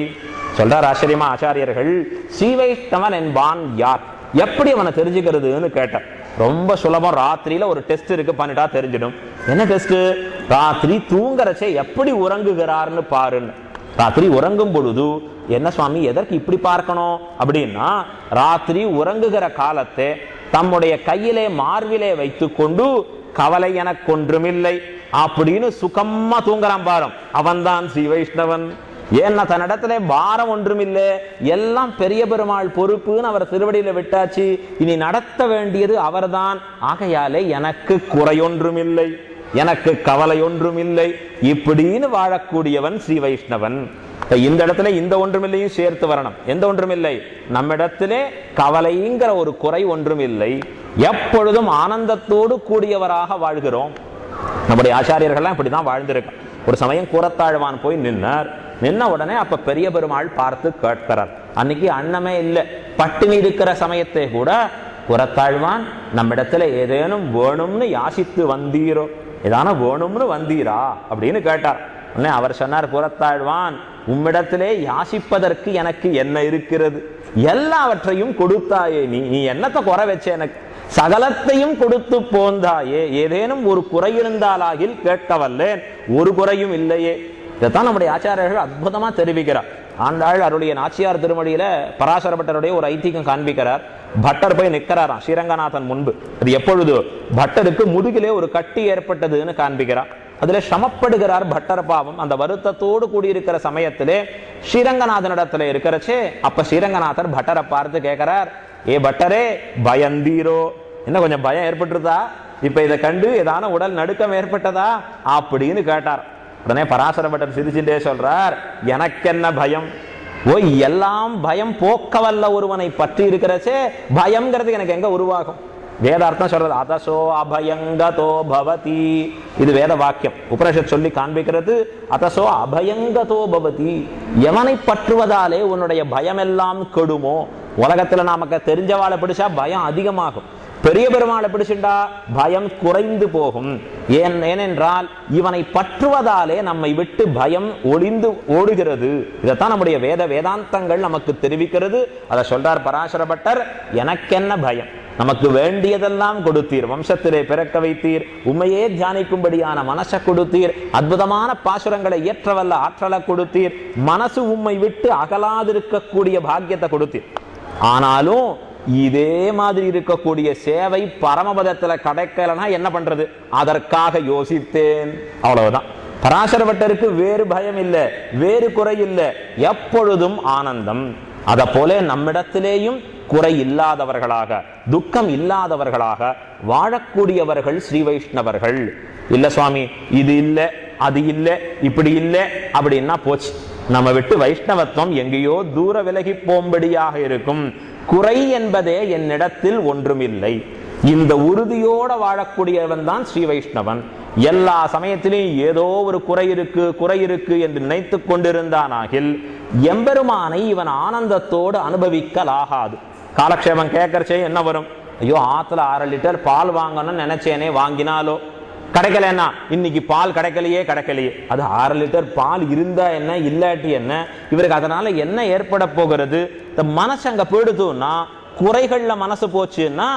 சொல்றார். ஆச்சரியமா ஆச்சாரியர்கள், ஸ்ரீ வைஷ்ணவன் என்பான் யார், எப்படி அவனை தெரிஞ்சுக்கிறதுன்னு கேட்டார். ரொம்ப சுலபம். ராத்திரியில ஒரு டெஸ்ட் இருக்கு, பண்ணிட்டா தெரிஞ்சிடும். என்ன டெஸ்ட், ராத்திரி தூங்குறச்சே எப்படி உறங்குகிறார்னு பாருன்னு. ராத்திரி உறங்கும் பொழுது என்ன சுவாமி எதற்கு இப்படி பார்க்கணும் அப்படின்னா, ராத்திரி உறங்குகிற காலத்தை தம்முடைய கையிலே மார்பிலே வைத்துக் கொண்டு கவலை எனக்கு ஒன்றுமில்லை அப்படின்னு சுகமா தூங்குறான் பாரும், அவன்தான் ஸ்ரீ வைஷ்ணவன். ஏன்னா தன்னிடத்துல பாரம் ஒன்றுமில்லை, எல்லாம் பெரிய பெருமாள் பொறுப்புன்னு அவர் திருவடியில விட்டாச்சு, இனி நடத்த வேண்டியது அவர்தான். ஆகையாலே எனக்கு குறையொன்றுமில்லை, எனக்கு கவலை ஒன்றும் இல்லை, இப்படின்னு வாழக்கூடியவன் ஸ்ரீ வைஷ்ணவன். இந்த இடத்துல இந்த ஒன்றுமில்லையும் சேர்த்து வரணும். எந்த ஒன்றுமில்லை, நம்மிடத்திலே கவலைங்கிற ஒரு குறை ஒன்றும் இல்லை, எப்பொழுதும் ஆனந்தத்தோடு கூடியவராக வாழ்கிறோம். நம்முடைய ஆச்சாரியர்கள்லாம் இப்படிதான் வாழ்ந்திருக்க. ஒரு சமயம் கூரத்தாழ்வான் போய் நின்ன உடனே அப்ப பெரிய பெருமாள் பார்த்து கேட்கிறார். அன்னைக்கு அன்னமே இல்லை, பட்டினி இருக்கிற சமயத்தை கூட கூரத்தாழ்வான் நம்மிடத்துல ஏதேனும் வேணும்னு யாசித்து வந்தீரோ, ஏதான வேணும்னு வந்தீரா அப்படின்னு கேட்டார். உடனே அவர் சொன்னார், கூரத்தாழ்வான் உம்மிடத்திலே யாசிப்பதற்கு எனக்கு என்ன இருக்கிறது, எல்லாவற்றையும் கொடுத்தாயே, நீ என்னத்தை குறை வச்ச, எனக்கு சகலத்தையும் கொடுத்து போந்தாயே, ஏதேனும் ஒரு குறை இருந்தாலாகில் கேட்கவல்லேன், ஒரு குறையும் இல்லையே. இதைத்தான் நம்முடைய ஆச்சாரியர்கள் அற்புதமா தெரிவிக்கிறார். ஆண்டாள் அருளிய நாச்சியார் திருமொழியில பராசர பட்டருடைய ஒரு ஐதீகம் காண்பிக்கிறார். பட்டர் போய் நிற்கிறாராம் ஸ்ரீரங்கநாதன் முன்பு. அது எப்பொழுது, பட்டருக்கு முதுகிலே ஒரு கட்டி ஏற்பட்டதுன்னு காண்பிக்கிறார். அதுல சமப்படுகிறார் பட்டர் பாவம். அந்த வருத்தத்தோடு கூடியிருக்கிற சமயத்திலே ஸ்ரீரங்கநாதனிடத்துல இருக்கிறச்சே, அப்ப ஸ்ரீரங்கநாதர் பட்டரை பார்த்து கேட்கிறார், ஏ பட்டரே பயந்தீரோ, என்ன கொஞ்சம் பயம் ஏற்பட்டுருதா, இப்ப இதை கண்டு ஏதான உடல் நடுக்கம் ஏற்பட்டதா அப்படின்னு கேட்டார். உடனே பராசர பட்டர் சிரிச்சுட்டே சொல்றார், எனக்கு என்ன பயம், ஓய் எல்லாம் பயம் போக்கவல்ல ஒருவனை பற்றி இருக்கிறச்சே பயம்ங்கிறது எனக்கு எங்க உருவாகும். வேதார்த்தம் சொல்றது, அதசோ அபயங்கதோ பவதி, இது வேத வாக்கியம். உபனிஷத் சொல்லி காண்பிக்கிறது, அதசோ அபயங்கதோ பவதி, எவனை பற்றுவதாலே உன்னுடைய பயம் எல்லாம் கெடுமோ. உலகத்துல நமக்கு தெரிஞ்சவாளை பிடிச்சா பயம் அதிகமாகும், பெரிய பெருமாளை பிடிச்சுண்டா பயம் குறைந்து போகும். ஏனென்றால் இவனை பற்றுவதாலே நம்மை விட்டு பயம் ஒளிந்து ஓடுகிறது. இதைத்தான் நம்முடைய வேதாந்தங்கள் நமக்கு தெரிவிக்கிறது. அதை சொல்றார் பராசர பட்டர், எனக்கென்ன பயம், நமக்கு வேண்டியதெல்லாம் கொடுத்தீர், வம்சத்திலே பிறக்க வைத்தீர், உண்மையே தியானிக்கும்படியான மனசை கொடுத்தீர், அற்புதமான பாசுரங்களை இயற்றவல்ல ஆற்றலை கொடுத்தீர், மனசு உம்மை விட்டு அகலாதிருக்கக்கூடிய பாக்கியத்தை கொடுத்தீர். ஆனாலும் இதே மாதிரி இருக்கக்கூடிய சேவை பரமபதத்துல கிடைக்கலன்னா என்ன பண்றது, அதற்காக யோசித்தேன். அவ்வளவுதான். பராசர பட்டருக்கு வேறு பயம் இல்லை, வேறு குறை இல்லை, எப்பொழுதும் ஆனந்தம். அத போல நம்மிடத்திலேயும் குறை இல்லாதவர்களாக, துக்கம் இல்லாதவர்களாக வாழக்கூடியவர்கள் ஸ்ரீ வைஷ்ணவர்கள். இல்ல சுவாமி, இது இல்ல, அது இல்ல, இப்படி இல்ல அப்படின்னா போச்சு, நம்ம விட்டு வைஷ்ணவத்துவம் எங்கேயோ தூர விலகி போம்படியாக இருக்கும். குறை என்பதே என்னிடத்தில் ஒன்றுமில்லை, இந்த உறுதியோட வாழக்கூடியவன் தான் ஸ்ரீ வைஷ்ணவன். எல்லா சமயத்திலும் ஏதோ ஒரு குறை இருக்கு என்று நினைத்து கொண்டிருந்தானாகில் எம்பெருமானை இவன் ஆனந்தத்தோடு அனுபவிக்கலாகாது. காலக்ஷேபம் கேட்கறச்சே என்ன வரும், ஐயோ ஆத்துல 6 லிட்டர் பால் வாங்கணும்னு நினைச்சேனே, வாங்கினாலோ கிடைக்கலன்னா, இன்னைக்கு பால் கிடைக்கலையே, அது 6 லிட்டர் பால் இருந்தா என்ன, இல்லாட்டி என்ன, இவருக்கு அதனால என்ன ஏற்பட போகிறது? இந்த மனசு அங்க போயிடுதுன்னா, குறைகள்ல மனசு போச்சுன்னா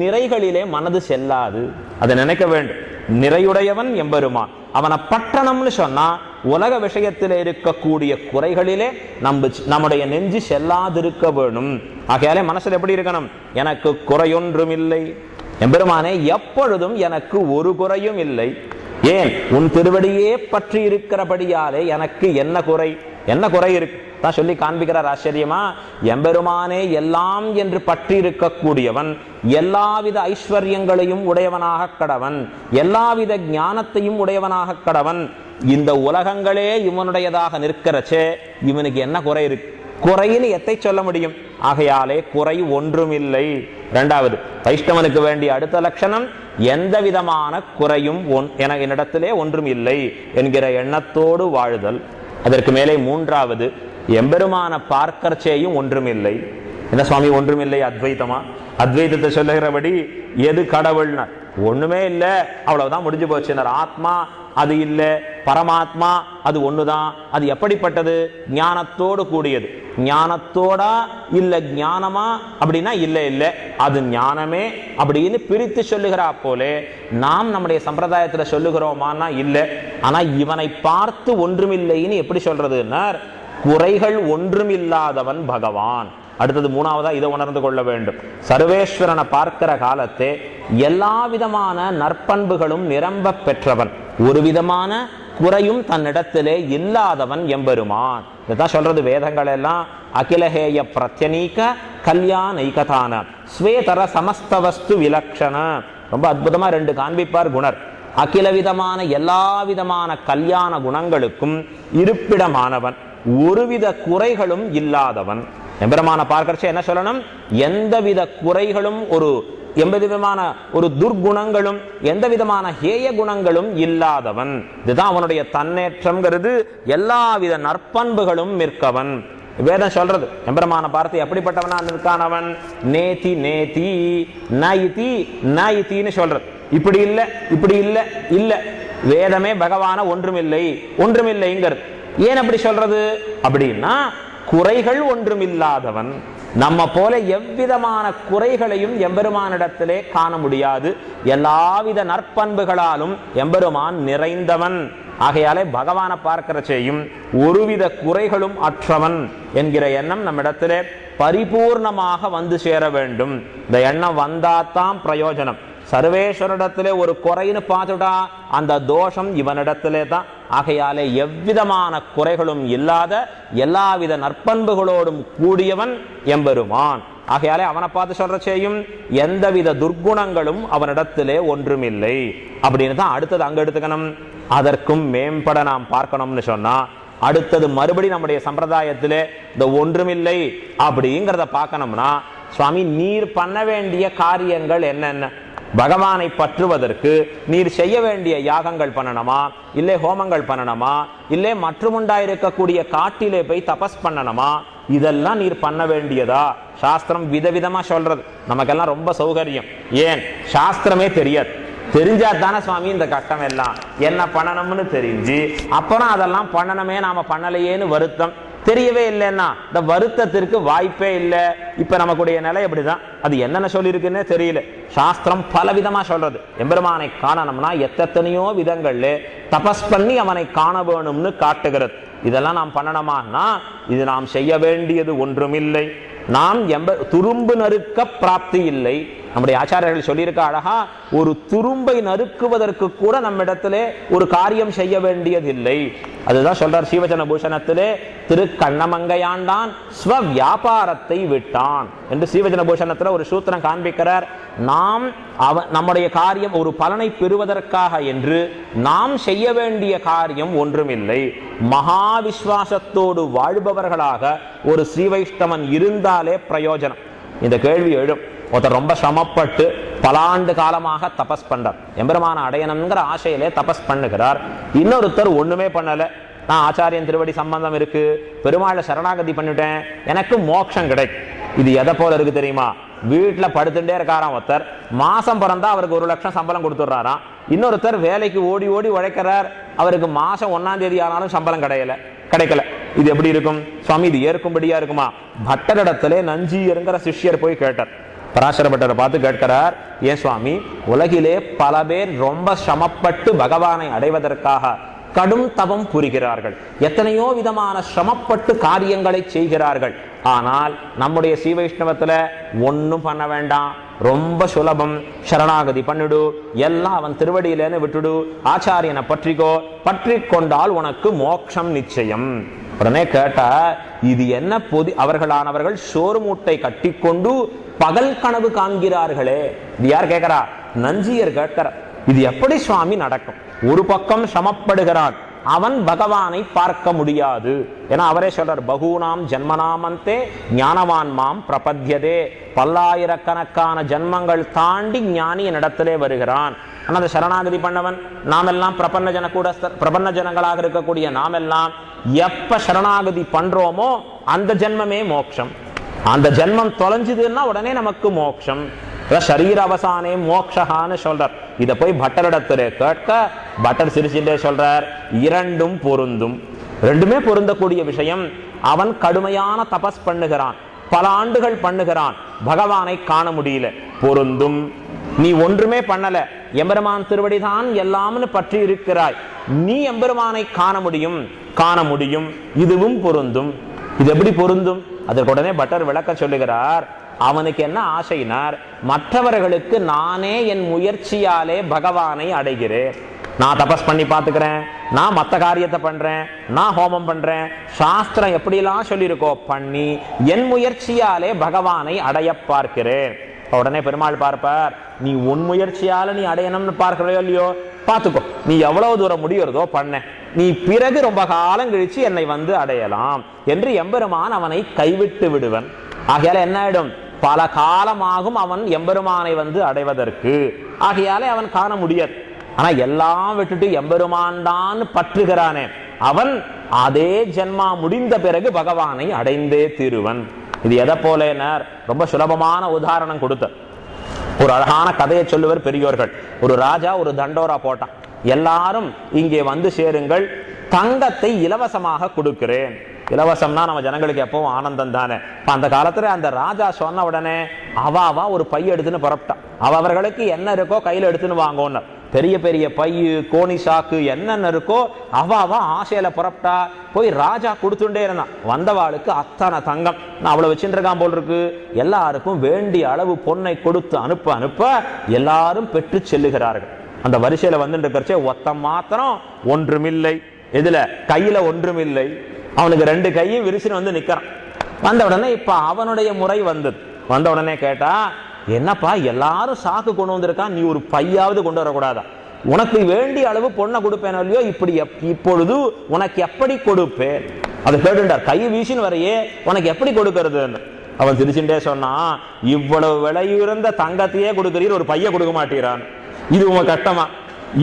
நிறைகளிலே மனது செல்லாது. அதை நினைக்க வேண்டும். நிறையுடையவன் எம்பெருமான், அவனை பட்டணம்னு சொன்னா உலக விஷயத்தில் இருக்கக்கூடிய குறைகளிலே நம்முடைய நெஞ்சு செல்லாதிருக்க வேணும். ஆகையாலே மனசுல எப்படி இருக்கணும், எனக்கு குறையொன்றும் இல்லை எம்பெருமானே, எப்பொழுதும் எனக்கு ஒரு குறையும் இல்லை. ஏன், உன் திருவடியே பற்றி இருக்கிறபடியாலே எனக்கு என்ன குறை இருக்கு தான் சொல்லி காண்பிக்கிறார். ஆச்சரியமா, எம்பெருமானே எல்லாம் என்று பற்றி இருக்கக்கூடியவன், எல்லாவித ஐஸ்வர்யங்களையும் உடையவனாக கடவன், எல்லாவித ஞானத்தையும் உடையவனாக கடவன். இந்த உலகங்களே இவனுடையதாக நிற்கிறச்சே இவனுக்கு என்ன குறை இருக்கு? குறைன்னு எத்தை சொல்ல முடியும்? ஆகையாலே குறை ஒன்றும் இல்லை. இரண்டாவது, வைஷ்ணவனுக்கு வேண்டிய அடுத்த லட்சணம், எந்த விதமான குறையும் என்னிடத்திலே ஒன்றும் இல்லை என்கிற எண்ணத்தோடு வாழுதல். அதற்கு மேலே மூன்றாவது, எம்பெருமான பார்க்கறச்சேயும் ஒன்றுமில்லை. என்ன சுவாமி ஒன்றுமில்லை, அத்வைத்தமா? அத்வைதத்தை சொல்லுகிறபடி எது கடவுள்னா ஒண்ணுமே இல்லை, அவ்வளவுதான், முடிஞ்சு போச்சுனர். ஆத்மா அது இல்லை, பரமாத்மா அது ஒண்ணுதான். அது எப்படிப்பட்டது? ஞானத்தோடு கூடியது. ஞானத்தோடா இல்ல ஞானமா அப்படின்னா இல்ல அது ஞானமே அப்படின்னு பிரித்து சொல்லுகிறா போலே நாம் நம்முடைய சம்பிரதாயத்துல சொல்லுகிறோமானா இல்லை. ஆனா இவனை பார்த்து ஒன்றுமில்லைன்னு எப்படி சொல்றதுன்னா, குறைகள் ஒன்றுமில்லாதவன் பகவான். அடுத்தது மூணாவதா இதை உணர்ந்து கொள்ள வேண்டும். சர்வேஸ்வரனை பார்க்கிற காலத்தே எல்லா விதமான நற்பண்புகளும் நிரம்ப பெற்றவன், ஒரு விதமான குறையும் தன்னிடத்திலே இல்லாதவன் எம்பெருமான். இதுதான் சொல்றது வேதங்கள் எல்லாம். அகிலஹேய பிரத்யநீக கல்யாணைகதான ஸ்வேதர சமஸ்தவஸ்து விலக்ஷண. ரொம்ப அற்புதமா 2 காண்பிப்பார் குணர். அகில விதமான எல்லா விதமான கல்யாண குணங்களுக்கும் இருப்பிடமானவன், ஒருவித குறைகளும் இல்லாதவன். எம்பெருமான பார்க்கறச்ச என்ன சொல்லணும்? எந்தவித குறைகளும், எந்த விதமான ஒரு துர்குணங்களும், எந்த விதமான ஹேய குணங்களும் இல்லாதவன். இதுதான் அவனுடைய தன்னேற்றம்ங்கிறது. எல்லாவித நற்பண்புகளும் மிக்கவன். வேதம் சொல்றது எம்பெருமான பார்த்து எப்படிப்பட்டவனா நிற்கான் அவன். நேதி நேதி நயிதி நயித்தின்னு சொல்றது. இப்படி இல்லை, இப்படி இல்லை, இல்ல. வேதமே பகவான ஒன்றுமில்லைங்கிறது. ஏன் அப்படி சொல்றது அப்படின்னா, குறைகள் ஒன்றுமில்லாதவன். நம்ம போல எவ்விதமான குறைகளையும் எம்பெருமானிடத்திலே காண முடியாது. எல்லாவித நற்பண்புகளாலும் எம்பெருமான் நிறைந்தவன். ஆகையாலே பகவானை பார்க்கிறச்சேயும் ஒருவித குறைகளும் அற்றவன் என்கிற எண்ணம் நம்மிடத்திலே பரிபூர்ணமாக வந்து சேர வேண்டும். இந்த எண்ணம் வந்தாத்தான் பிரயோஜனம். சர்வேஸ்வரிடத்திலே ஒரு குறைன்னு பார்த்துட்டா அந்த தோஷம் இவனிடத்திலே தான். ஆகையாலே எவ்விதமான குறைகளும் இல்லாத எல்லாவித நற்பண்புகளோடும் கூடியவன் எம்பெருமான். ஆகையாலே அவனை பார்த்து சொல்றச்சேயும் எந்தவித துர்குணங்களும் அவனிடத்திலே ஒன்றுமில்லை அப்படின்னு தான். அடுத்தது அங்க எடுத்துக்கணும். அதற்கும் மேம்பட நாம் பார்க்கணும்னு சொன்னா, அடுத்தது மறுபடி நம்முடைய சம்பிரதாயத்திலே இந்த ஒன்றுமில்லை அப்படிங்கிறத பார்க்கணும்னா, சுவாமி நீர் பண்ண வேண்டிய காரியங்கள் என்னென்ன? பகவானை பற்றுவதற்கு நீர் செய்ய வேண்டிய யாகங்கள் பண்ணணுமா, இல்லை ஹோமங்கள் பண்ணணுமா, இல்லை மற்றுமுண்டாயிருக்கக்கூடிய காட்டிலே போய் தபஸ் பண்ணணுமா? இதெல்லாம் நீர் பண்ண வேண்டியதா? சாஸ்திரம் விதவிதமா சொல்றது. நமக்கெல்லாம் ரொம்ப சௌகரியம். ஏன்? சாஸ்திரமே தெரியாது. தெரிஞ்சா தானே சுவாமி இந்த கஷ்டம் எல்லாம். என்ன பண்ணணும்னு தெரிஞ்சு அப்புறம் அதெல்லாம் பண்ணணுமே நாம பண்ணலையேன்னு வருத்தம். தெரியவே இல்லைன்னா இந்த வருத்தத்திற்கு வாய்ப்பே இல்லை. இப்ப நமக்குடைய நிலை எப்படிதான், அது என்னென்ன சொல்லியிருக்குன்னே தெரியல. சாஸ்திரம் பல விதமா சொல்றது. எம்பெருமானை காணணும்னா எத்தனையோ விதங்கள்ல தபஸ் பண்ணி அவனை காண வேணும்னு காட்டுகிறது. இதெல்லாம் நாம் பண்ணணுமான்னா இது நாம் செய்ய வேண்டியது ஒன்றுமில்லை. நாம் துரும்பு நறுக்க பிராப்தி இல்லை. நம்முடைய ஆச்சாரியர்கள் சொல்லியிருக்க அழகா, ஒரு துரும்பை நறுக்குவதற்கு கூட நம்மிடத்திலே ஒரு காரியம் செய்ய வேண்டியதில்லை. அதுதான் சொல்றார் சீவஜன பூஷணத்திலே, திரு கண்ணமங்கையாண்டான் ஸ்வ வியாபாரத்தை விட்டான் என்று சீவஜன பூஷணத்துல ஒரு சூத்திரம் காண்பிக்கிறார். நாம் நம்முடைய காரியம் ஒரு பலனை பெறுவதற்காக என்று நாம் செய்ய வேண்டிய காரியம் ஒன்றுமில்லை. மகா விஸ்வாசத்தோடு வாழ்பவர்களாக ஒரு ஸ்ரீ வைஷ்ணவன் இருந்தாலே பிரயோஜனம். இந்த கேள்வி எழும். ஒருத்தர் ரொம்ப சிரமப்பட்டு பல ஆண்டு காலமாக தபஸ் பண்றார், எம்பெருமான அடையணுங்கிற ஆசையிலே தபஸ் பண்ணுகிறார். இன்னொருத்தர் ஒண்ணுமே பண்ணல, நான் ஆச்சாரியன் திருவடி சம்பந்தம் இருக்கு, பெருமாளை சரணாகதி பண்ணிட்டேன், எனக்கு மோட்சம் கிடைக்கும். இது எதை போல இருக்கு தெரியுமா? வீட்டுல படுத்துட்டே இருக்காராம் ஒருத்தர், மாசம் பிறந்தா அவருக்கு 1 லட்சம் சம்பளம் கொடுத்துடுறாராம். இன்னொருத்தர் வேலைக்கு ஓடி ஓடி உழைக்கிறார், அவருக்கு மாசம் 1ஆம் தேதி ஆனாலும் சம்பளம் கிடைக்கல. இது எப்படி இருக்கும் சுவாமி? இது ஏற்கும்படியா இருக்குமா? பட்டரிடத்திலே நஞ்சியருங்கிற சிஷ்யர் போய் கேட்டார். பராசர பட்டரை பார்த்து கேட்கிறார், ஏன் சுவாமி, உலகிலே பல பேர் ரொம்ப சிரமப்பட்டு பகவானை அடைவதற்காக கடும் தவம் புரிகிறார்கள், எத்தனையோ விதமான சிரமப்பட்டு காரியங்களை செய்கிறார்கள். ஆனால் நம்முடைய ஸ்ரீ வைஷ்ணவத்துல ஒன்னும் பண்ண வேண்டாம், ரொம்ப சுலபம், சரணாகதி பண்ணிடு, எல்லாம் அவன் திருவடியிலேன்னு விட்டுடு, ஆச்சாரியனை பற்றிக்கோ, பற்றி கொண்டால் உனக்கு மோட்சம் நிச்சயம். உடனே கேட்டா, இது என்ன பொதி அவர்களானவர்கள் சோறு மூட்டை கட்டி கொண்டு பகல் கனவு காண்கிறார்களே. இது யார் கேட்கிறா? நஞ்சியர் கேட்கிறார். இது எப்படி சுவாமி நடக்கும்? ஒரு பக்கம் சமப்படுகிறான், அவன் பகவானை பார்க்க முடியாது. ஏன்னா அவரே சொல்றார், பகூனாம் ஜன்மனாமந்தே ஞானவான் மாம் பிரபத்யதே. பல்லாயிரக்கணக்கான ஜன்மங்கள் தாண்டி ஞானி என்னிடத்திலே வருகிறான். ஆனால் அந்த சரணாகதி பண்ணவன், நாமெல்லாம் பிரபன்ன ஜனங்களாக இருக்கக்கூடிய நாமெல்லாம் எப்ப சரணாகதி பண்றோமோ அந்த ஜென்மமே மோட்சம். அந்த ஜென்மம் தொலைஞ்சதுன்னா உடனே நமக்கு மோட்சம். சரீர அவசானே மோக்ஷஹான்னு சொல்றார். இத போய் பட்டரிடத்திலே கேட்க பட்டர் சிரிச்சுட்டே சொல்றார், இரண்டும் பொருந்தும், ரெண்டுமே பொருந்தக்கூடிய விஷயம். அவன் கடுமையான தபஸ் பண்ணுகிறான், பல ஆண்டுகள் பண்ணுகிறான், பகவானை காண முடியல, பொருந்தும். நீ ஒன்றுமே பண்ணல, எம்பெருமான் திருவடிதான் எல்லாம்னு பற்றி இருக்கிறாய், நீ எம்பெருமானை காண முடியும், இதுவும் பொருந்தும். இது எப்படி பொருந்தும்? அதற்கு உடனே பட்டர் விளக்க சொல்லுகிறார். அவனுக்கு என்ன ஆசைனார், மற்றவர்களுக்கு நானே என் முயற்சியாலே பகவானை அடைகிறேன், நான் தபஸ் பண்ணி பார்த்துக்கிறேன், நான் மற்ற காரியத்தை பண்றேன், நான் ஹோமம் பண்றேன், சாஸ்திரம் எப்படிலாம் சொல்லியிருக்கோ பண்ணி என் முயற்சியாலே பகவானை அடைய பார்க்கிறேன். உடனே பெருமாள் பார்ப்பார், நீ உன் முயற்சியால நீ அடையணும்னு பார்க்கலையோ இல்லையோ, பார்த்துக்கோ, நீ எவ்வளவு தூரம் முடியறதோ பண்ண, நீ பிறகு ரொம்ப காலம் கழிச்சு என்னை வந்து அடையலாம் என்று எம்பெருமான் அவனை கைவிட்டு விடுவன். ஆகையால என்ன ஆயிடும், பல காலமாகும் அவன் எம்பெருமானை வந்து அடைவதற்கு. ஆகையாலே அவன் காண முடியாது. ஆனா எல்லாம் விட்டுட்டு எம்பெருமான் தான் பற்றுகிறானே, அவன் அதே ஜென்மா முடிந்த பிறகு பகவானை அடைந்தே தீருவன். இது எதை போல ரொம்ப சுலபமான உதாரணம் கொடுத்த ஒரு அழகான கதையை சொல்லுவர் பெரியோர்கள். ஒரு ராஜா ஒரு தண்டோரா போட்டான், எல்லாரும் இங்கே வந்து சேருங்கள், தங்கத்தை இலவசமாக கொடுக்கிறேன். இலவசம்னா நம்ம ஜனங்களுக்கு எப்பவும் ஆனந்தம் தானே. அந்த காலத்துல அந்த ராஜா சொன்ன உடனே அவாவா ஒரு பைய எடுத்துன்னு புறப்பட்டான். அவர்களுக்கு என்ன இருக்கோ கையில எடுத்துன்னு வாங்கன்னு, பெரிய பெரிய பையு, கோணி சாக்கு, என்னென்ன இருக்கோ அவாவா ஆசையில புறப்பட்டா. போய் ராஜா கொடுத்துட்டே இருந்தான். வந்தவாளுக்கு அத்தனை தங்கம், நான் அவ்வளவு வச்சுட்டு இருக்கான் போல் இருக்கு. எல்லாருக்கும் வேண்டிய அளவு பொன்னை கொடுத்து அனுப்ப எல்லாரும் பெற்று செல்லுகிறார்கள். அந்த வரிசையில வந்து இருக்கிறச்சே ஒத்தம் மாத்திரம் ஒன்றுமில்லை. எதுல? கையில ஒன்றுமில்லை. அவனுக்கு 2 கையும் விரிச்சுன்னு வந்து நிக்கிறான். வந்த உடனே இப்ப அவனுடைய முறை வந்தது. வந்த உடனே கேட்டா, என்னப்பா எல்லாரும் சாக்கு கொண்டு வந்திருக்கான், நீ ஒரு பையாவது கொண்டு வரக்கூடாதா? உனக்கு வேண்டிய அளவு பொண்ணை கொடுப்பேனோ இல்லையோ, இப்பொழுது உனக்கு எப்படி கொடுப்பேன்? அதை கேட்டுட்டார். கை வீசின்னு வரையே உனக்கு எப்படி கொடுக்கறதுன்னு அவன் திருச்சிண்டே சொன்னான், இவ்வளவு விலையுறந்த தங்கத்தையே கொடுக்கிறீர், ஒரு பைய கொடுக்க மாட்டீரான், இது உங்க கஷ்டமா?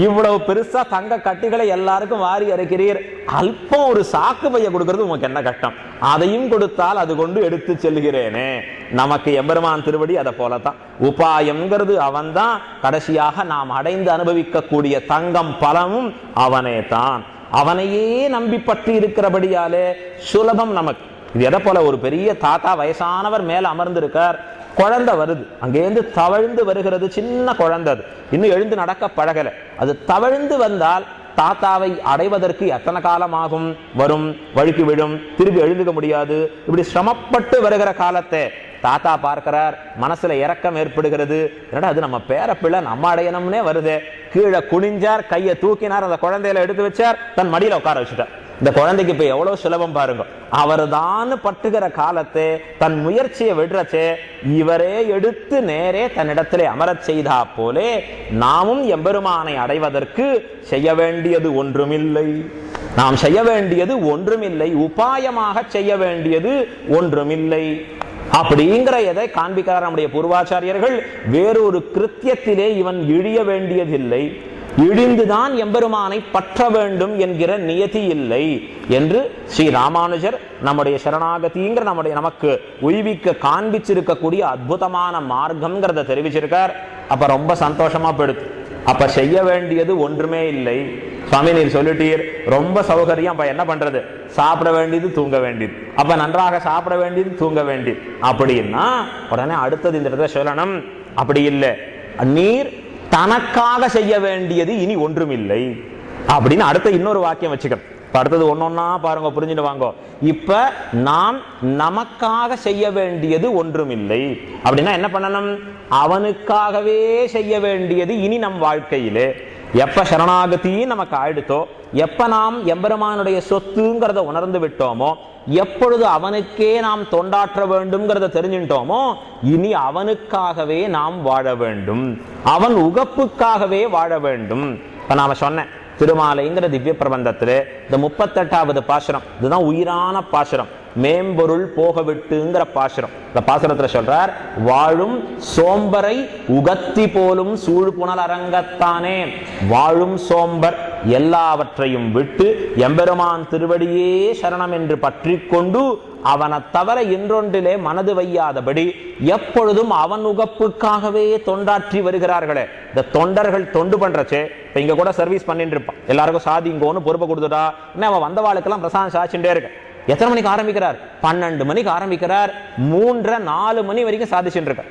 இவ்வளவு பெருசா தங்க கட்டிகளை எல்லாருக்கும் வாரி அரைக்கிறீர், அல்பம் ஒரு சாக்கு பைய கொடுக்கிறது உனக்கு என்ன கஷ்டம்? அதையும் கொடுத்தால் அது கொண்டு எடுத்து செல்கிறேனே. நமக்கு எம்பெருமான் திருவடி அதை போலதான். உபாயம்ங்கிறது அவன்தான். கடைசியாக நாம் அடைந்து அனுபவிக்க கூடிய தங்கம் பலமும் அவனே தான். அவனையே நம்பி பற்றி இருக்கிறபடியாலே சுலபம் நமக்கு. இது எதை போல, ஒரு பெரிய தாத்தா வயசானவர் மேல அமர்ந்து இருக்கார், குழந்தை வருது, அங்கேருந்து தவழ்ந்து வருகிறது, சின்ன குழந்தை, அது இன்னும் எழுந்து நடக்க பழகல. அது தவழ்ந்து வந்தால் தாத்தாவை அடைவதற்கு எத்தனை காலம் ஆகும்? வரும், வழுக்கி விடும், திருப்பி எழுந்துக்க முடியாது. இப்படி சிரமப்பட்டு வருகிற காலத்தை தாத்தா பார்க்கிறார், மனசுல இரக்கம் ஏற்படுகிறது. என்னடா அது நம்ம பேரப்பிள்ளை, நம்ம அடையணும்னே வருது. கீழே குனிஞ்சார், கையை தூக்கினார், அந்த குழந்தையில எடுத்து வச்சார், தன் மடியில உட்கார வச்சுட்டார். இந்த குழந்தைக்கு இப்ப எவ்வளவு சுலபம் பாருங்க. அவர் தான் பட்டுகிற காலத்தை தன் முயற்சியை விடுறச்சே இவரே எடுத்து நேரே தன்னிடத்திலே அமரச் செய்தா போலே நாமும் எம்பெருமானை அடைவதற்கு செய்ய வேண்டியது ஒன்றுமில்லை. நாம் செய்ய வேண்டியது ஒன்றுமில்லை, உபாயமாக செய்ய வேண்டியது ஒன்றுமில்லை. அப்படிங்கிற எதை காண்பிக்கிறார் நம்முடைய பூர்வாச்சாரியர்கள். வேறொரு கிருத்தியத்திலே இவன் இழிய வேண்டியதில்லை, இழிந்துதான் எம்பெருமானை பற்ற வேண்டும் என்கிற நியதி இல்லை என்று ஸ்ரீ ராமானுஜர் நம்முடைய சரணாகதிங்கிற நமக்கு உய்விக்க காண்பிச்சிருக்கக்கூடிய அற்புதமான மார்க்கம்ங்கிறத தெரிவிச்சிருக்கார். அப்ப ரொம்ப சந்தோஷமா போயிடுது. அப்ப செய்ய வேண்டியது ஒன்றுமே இல்லை. சுவாமி நீர் சொல்லிட்டீர், ரொம்ப சௌகரியம். அப்ப என்ன பண்றது? சாப்பிட வேண்டியது, தூங்க வேண்டியது. அப்ப நன்றாக சாப்பிட வேண்டியது, தூங்க வேண்டியது. அப்படின்னா உடனே அடுத்தது இந்த இடத்துல சொல்லணும், அப்படி இல்லை, நீர் தனக்காக செய்ய வேண்டியது இனி ஒன்றுமில்லை அப்படின்னு அடுத்த இன்னொரு வாக்கியம் வச்சுக்கணும். அடுத்தது ஒன்னொன்னா பாருங்க, புரிஞ்சுட்டு வாங்க. இப்ப நாம் நமக்காக செய்ய வேண்டியது ஒன்றுமில்லை அப்படின்னா என்ன பண்ணணும்? அவனுக்காகவே செய்ய வேண்டியது இனி நம் வாழ்க்கையிலே. எப்ப சரணாகதி நமக்கு ஆயிடுத்தோ, எப்ப நாம் எம்பெருமானுடைய சொத்துங்கிறத உணர்ந்து விட்டோமோ, எப்பொழுது அவனுக்கே நாம் தொண்டாற்ற வேண்டும்ங்கிறத தெரிஞ்சுட்டோமோ, இனி அவனுக்காகவே நாம் வாழ வேண்டும், அவன் உகப்புக்காகவே வாழ வேண்டும். இப்ப நாம சொன்ன திருமாலைங்கிற திவ்ய பிரபந்தத்துல இந்த 38வது பாசுரம், இதுதான் உயிரான பாசுரம், மேம்பொருள் போக விட்டுங்கிற பாசுரம். இந்த பாசுரத்துல சொல்றார், வாழும் சோம்பரை உகத்தி போலும் சூழ்புணல் அரங்கத்தானே. வாழும் சோம்பர் எல்லாவற்றையும் விட்டு எம்பெருமான் திருவடியே சரணம் என்று பற்றி கொண்டு அவனை தவிர இன்றொன்றிலே மனது வையாதபடி எப்பொழுதும் அவன் உகப்புக்காகவே தொண்டாற்றி வருகிறார்களே. இந்த தொண்டர்கள் தொண்டு பண்றச்சே, இப்ப இங்க கூட சர்வீஸ் பண்ணிட்டு இருப்பான், எல்லாருக்கும் சாதி இங்கோன்னு பொறுப்பை கொடுத்துட்டா, இன்னும் அவன் வந்தவாளுக்கெல்லாம் பிரசாதம் சாச்சிட்டே இருக்க. எத்தனை மணிக்கு ஆரம்பிக்கிறார்? 12 மணிக்கு ஆரம்பிக்கிறார், 3:30-4 மணி வரைக்கும் சாதிச்சுட்டு இருக்க.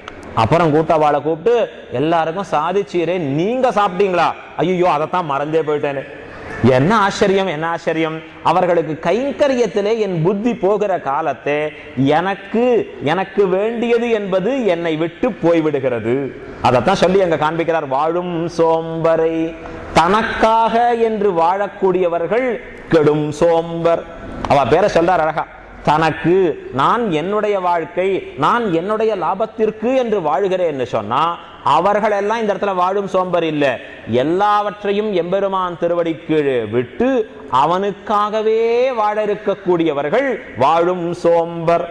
அப்புறம் கூட்டவாளை கூப்பிட்டு எல்லாருக்கும் சாதிச்சீரே, நீங்க சாப்பிட்டீங்களா? ஐயோ அதைத்தான் மறந்தே போயிட்டேன்னு. என்ன ஆச்சரியம், என்ன ஆச்சரியம்! அவர்களுக்கு கைங்கரியத்திலே என் புத்தி போகிற காலத்தை எனக்கு வேண்டியது என்பது என்னை விட்டு போய்விடுகிறது. அதைத்தான் சொல்லி அங்க காண்பிக்கிறார். வாழும் சோம்பரை, தனக்காக என்று வாழக்கூடியவர்கள் கெடும் சோம்பர். அவ பேரை சொல்றார் அழகா. தனக்கு, நான் என்னுடைய வாழ்க்கை, நான் என்னுடைய லாபத்திற்கு என்று வாழ்கிறேன் என்று சொன்னா அவர்கள் எல்லாம் இந்த இடத்துல வாழும் சோம்பர் இல்லை. எல்லாவற்றையும் எம்பெருமான் திருவடி கீழே விட்டு அவனுக்காகவே வாழ இருக்கக்கூடியவர்கள் வாழும் சோம்பர்.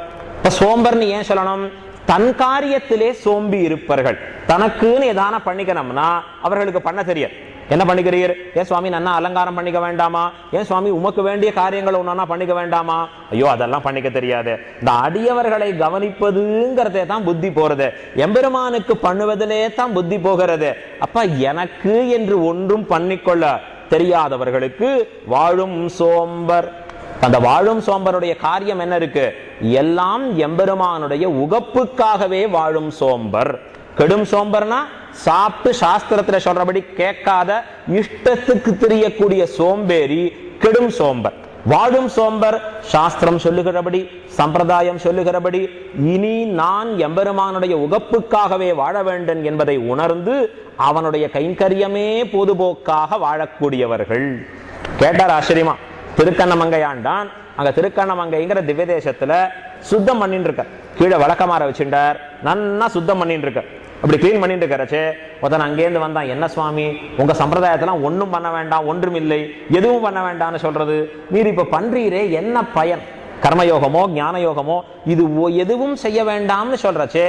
சோம்பர்னு ஏன் சொல்லணும்? தன் காரியத்திலே சோம்பி இருப்பவர்கள். தனக்குன்னு எதான பண்ணிக்கணும்னா அவர்களுக்கு பண்ண தெரியாது. என்ன பண்ணிக்கிறீர்? ஏன் சுவாமி நன்னா அலங்காரம் பண்ணிக்க வேண்டாமா? ஏன் சுவாமி உமக்கு வேண்டிய காரியங்களை ஒன்னா பண்ணிக்க வேண்டாமா? ஐயோ அதெல்லாம் பண்ணிக்க தெரியாது. இந்த அடியவர்களை கவனிப்பதுங்கிறதே தான் புத்தி போறது, எம்பெருமானுக்கு பண்ணுவதிலே தான் புத்தி போகிறது. அப்ப எனக்கு என்று ஒன்றும் பண்ணிக்கொள்ள தெரியாதவர்களுக்கு வாழும் சோம்பர். அந்த வாழும் சோம்பருடைய காரியம் என்ன இருக்கு? எல்லாம் எம்பெருமானுடைய உகப்புக்காகவே வாழும் சோம்பர். கெடும் சோம்பர்னா சாப்பிட்டு சாஸ்திரத்துல சொல்றபடி கேட்காத இஷ்டத்துக்கு தெரியக்கூடிய சோம்பேறி கெடும் சோம்பர். வாழும் சோம்பர் சாஸ்திரம் சொல்லுகிறபடி, சம்பிரதாயம் சொல்லுகிறபடி, இனி நான் எம்பெருமானுடைய உகப்புக்காகவே வாழ வேண்டும் என்பதை உணர்ந்து அவனுடைய கைங்கரியமே பொதுபோக்காக வாழக்கூடியவர்கள். கேட்டார் ஆச்சரியமா, திருக்கண்ணமங்கையாண்டான் அங்க திருக்கண்ணமங்கைங்கிற திவ்ய தேசத்துல சுத்தம் பண்ணிட்டு இருக்க, கீழே வழக்கமாற வச்சுட்டார், நன்னா சுத்தம் பண்ணிட்டு இருக்க. அப்படி கிளீன் பண்ணிட்டு இருக்கிறச்சே ஒருத்தன் அங்கேருந்து வந்தான், என்ன சுவாமி உங்க சம்பிரதாயத்தெல்லாம் ஒன்றும் பண்ண வேண்டாம், ஒன்றும் இல்லை, எதுவும் பண்ண வேண்டாம்னு சொல்றது, நீர் இப்ப பண்றீரே என்ன பயன்? கர்மயோகமோ ஞான யோகமோ இது எதுவும் செய்ய வேண்டாம்னு சொல்றச்சே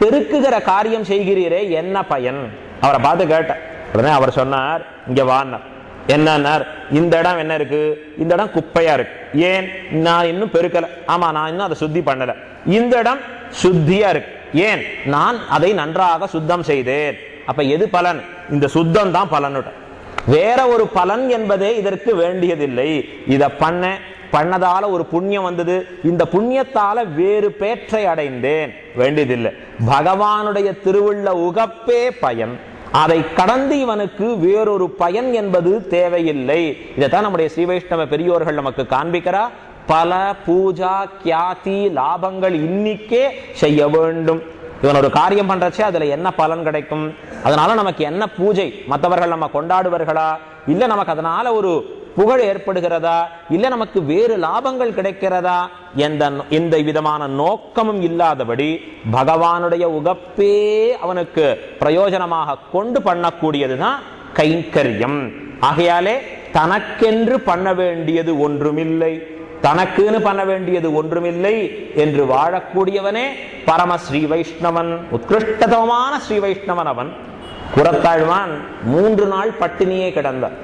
பெருக்குகிற காரியம் செய்கிறீரே என்ன பயன்? அவரை பார்த்து கேட்ட, உடனே அவர் சொன்னார், இங்க வான்னார். என்னன்னார், இந்த இடம் என்ன இருக்கு, இந்த இடம் குப்பையா இருக்கு. ஏன், நான் இன்னும் பெருக்கல. ஆமா, நான் இன்னும் அதை சுத்தி பண்ணல. இந்த இடம் சுத்தியா இருக்கு. ஏன், நான் அதை நன்றாக சுத்தம் செய்தேன். அப்ப எது பலன்? இந்த சுத்தம் தான் பலன். வேற ஒரு பலன் என்பதே இதற்கு வேண்டியதில்லை. இத பண்ணதால ஒரு புண்ணியம் வந்தது, இந்த புண்ணியத்தால வேறு பேற்றை அடைந்தேன், வேண்டியதில்லை. பகவானுடைய திருவுள்ள உகப்பே பயன். அதை கடந்து இவனுக்கு வேறொரு பயன் என்பது தேவையில்லை. இதைத்தான் நம்முடைய ஸ்ரீ வைஷ்ணவ பெரியோர்கள் நமக்கு காண்பிக்கிறா. பல பூஜா கியாதி லாபங்கள் இன்னிக்கே செய்ய வேண்டும். இவன் ஒரு காரியம் பண்றச்சே அதுல என்ன பலன் கிடைக்கும், அதனால நமக்கு என்ன பூஜை, மற்றவர்கள் நம்ம கொண்டாடுவார்களா, இல்ல நமக்கு அதனால ஒரு புகழ் ஏற்படுகிறதா, இல்ல நமக்கு வேறு லாபங்கள் கிடைக்கிறதா, எந்த விதமான நோக்கமும் இல்லாதபடி பகவானுடைய உகப்பே அவனுக்கு பிரயோஜனமாக கொண்டு பண்ணக்கூடியதுதான் கைங்கரியம். ஆகையாலே தனக்கென்று பண்ண வேண்டியது ஒன்றுமில்லை, தனக்குன்னு பண்ண வேண்டியது ஒன்றுமில்லை என்று வாழக்கூடியவனே பரம ஸ்ரீ வைஷ்ணவன், உத்கிருஷ்டதமான ஸ்ரீ வைஷ்ணவன். அவன் குரத்தாழ்வான் 3 நாள் பட்டினியே கிடந்தார்.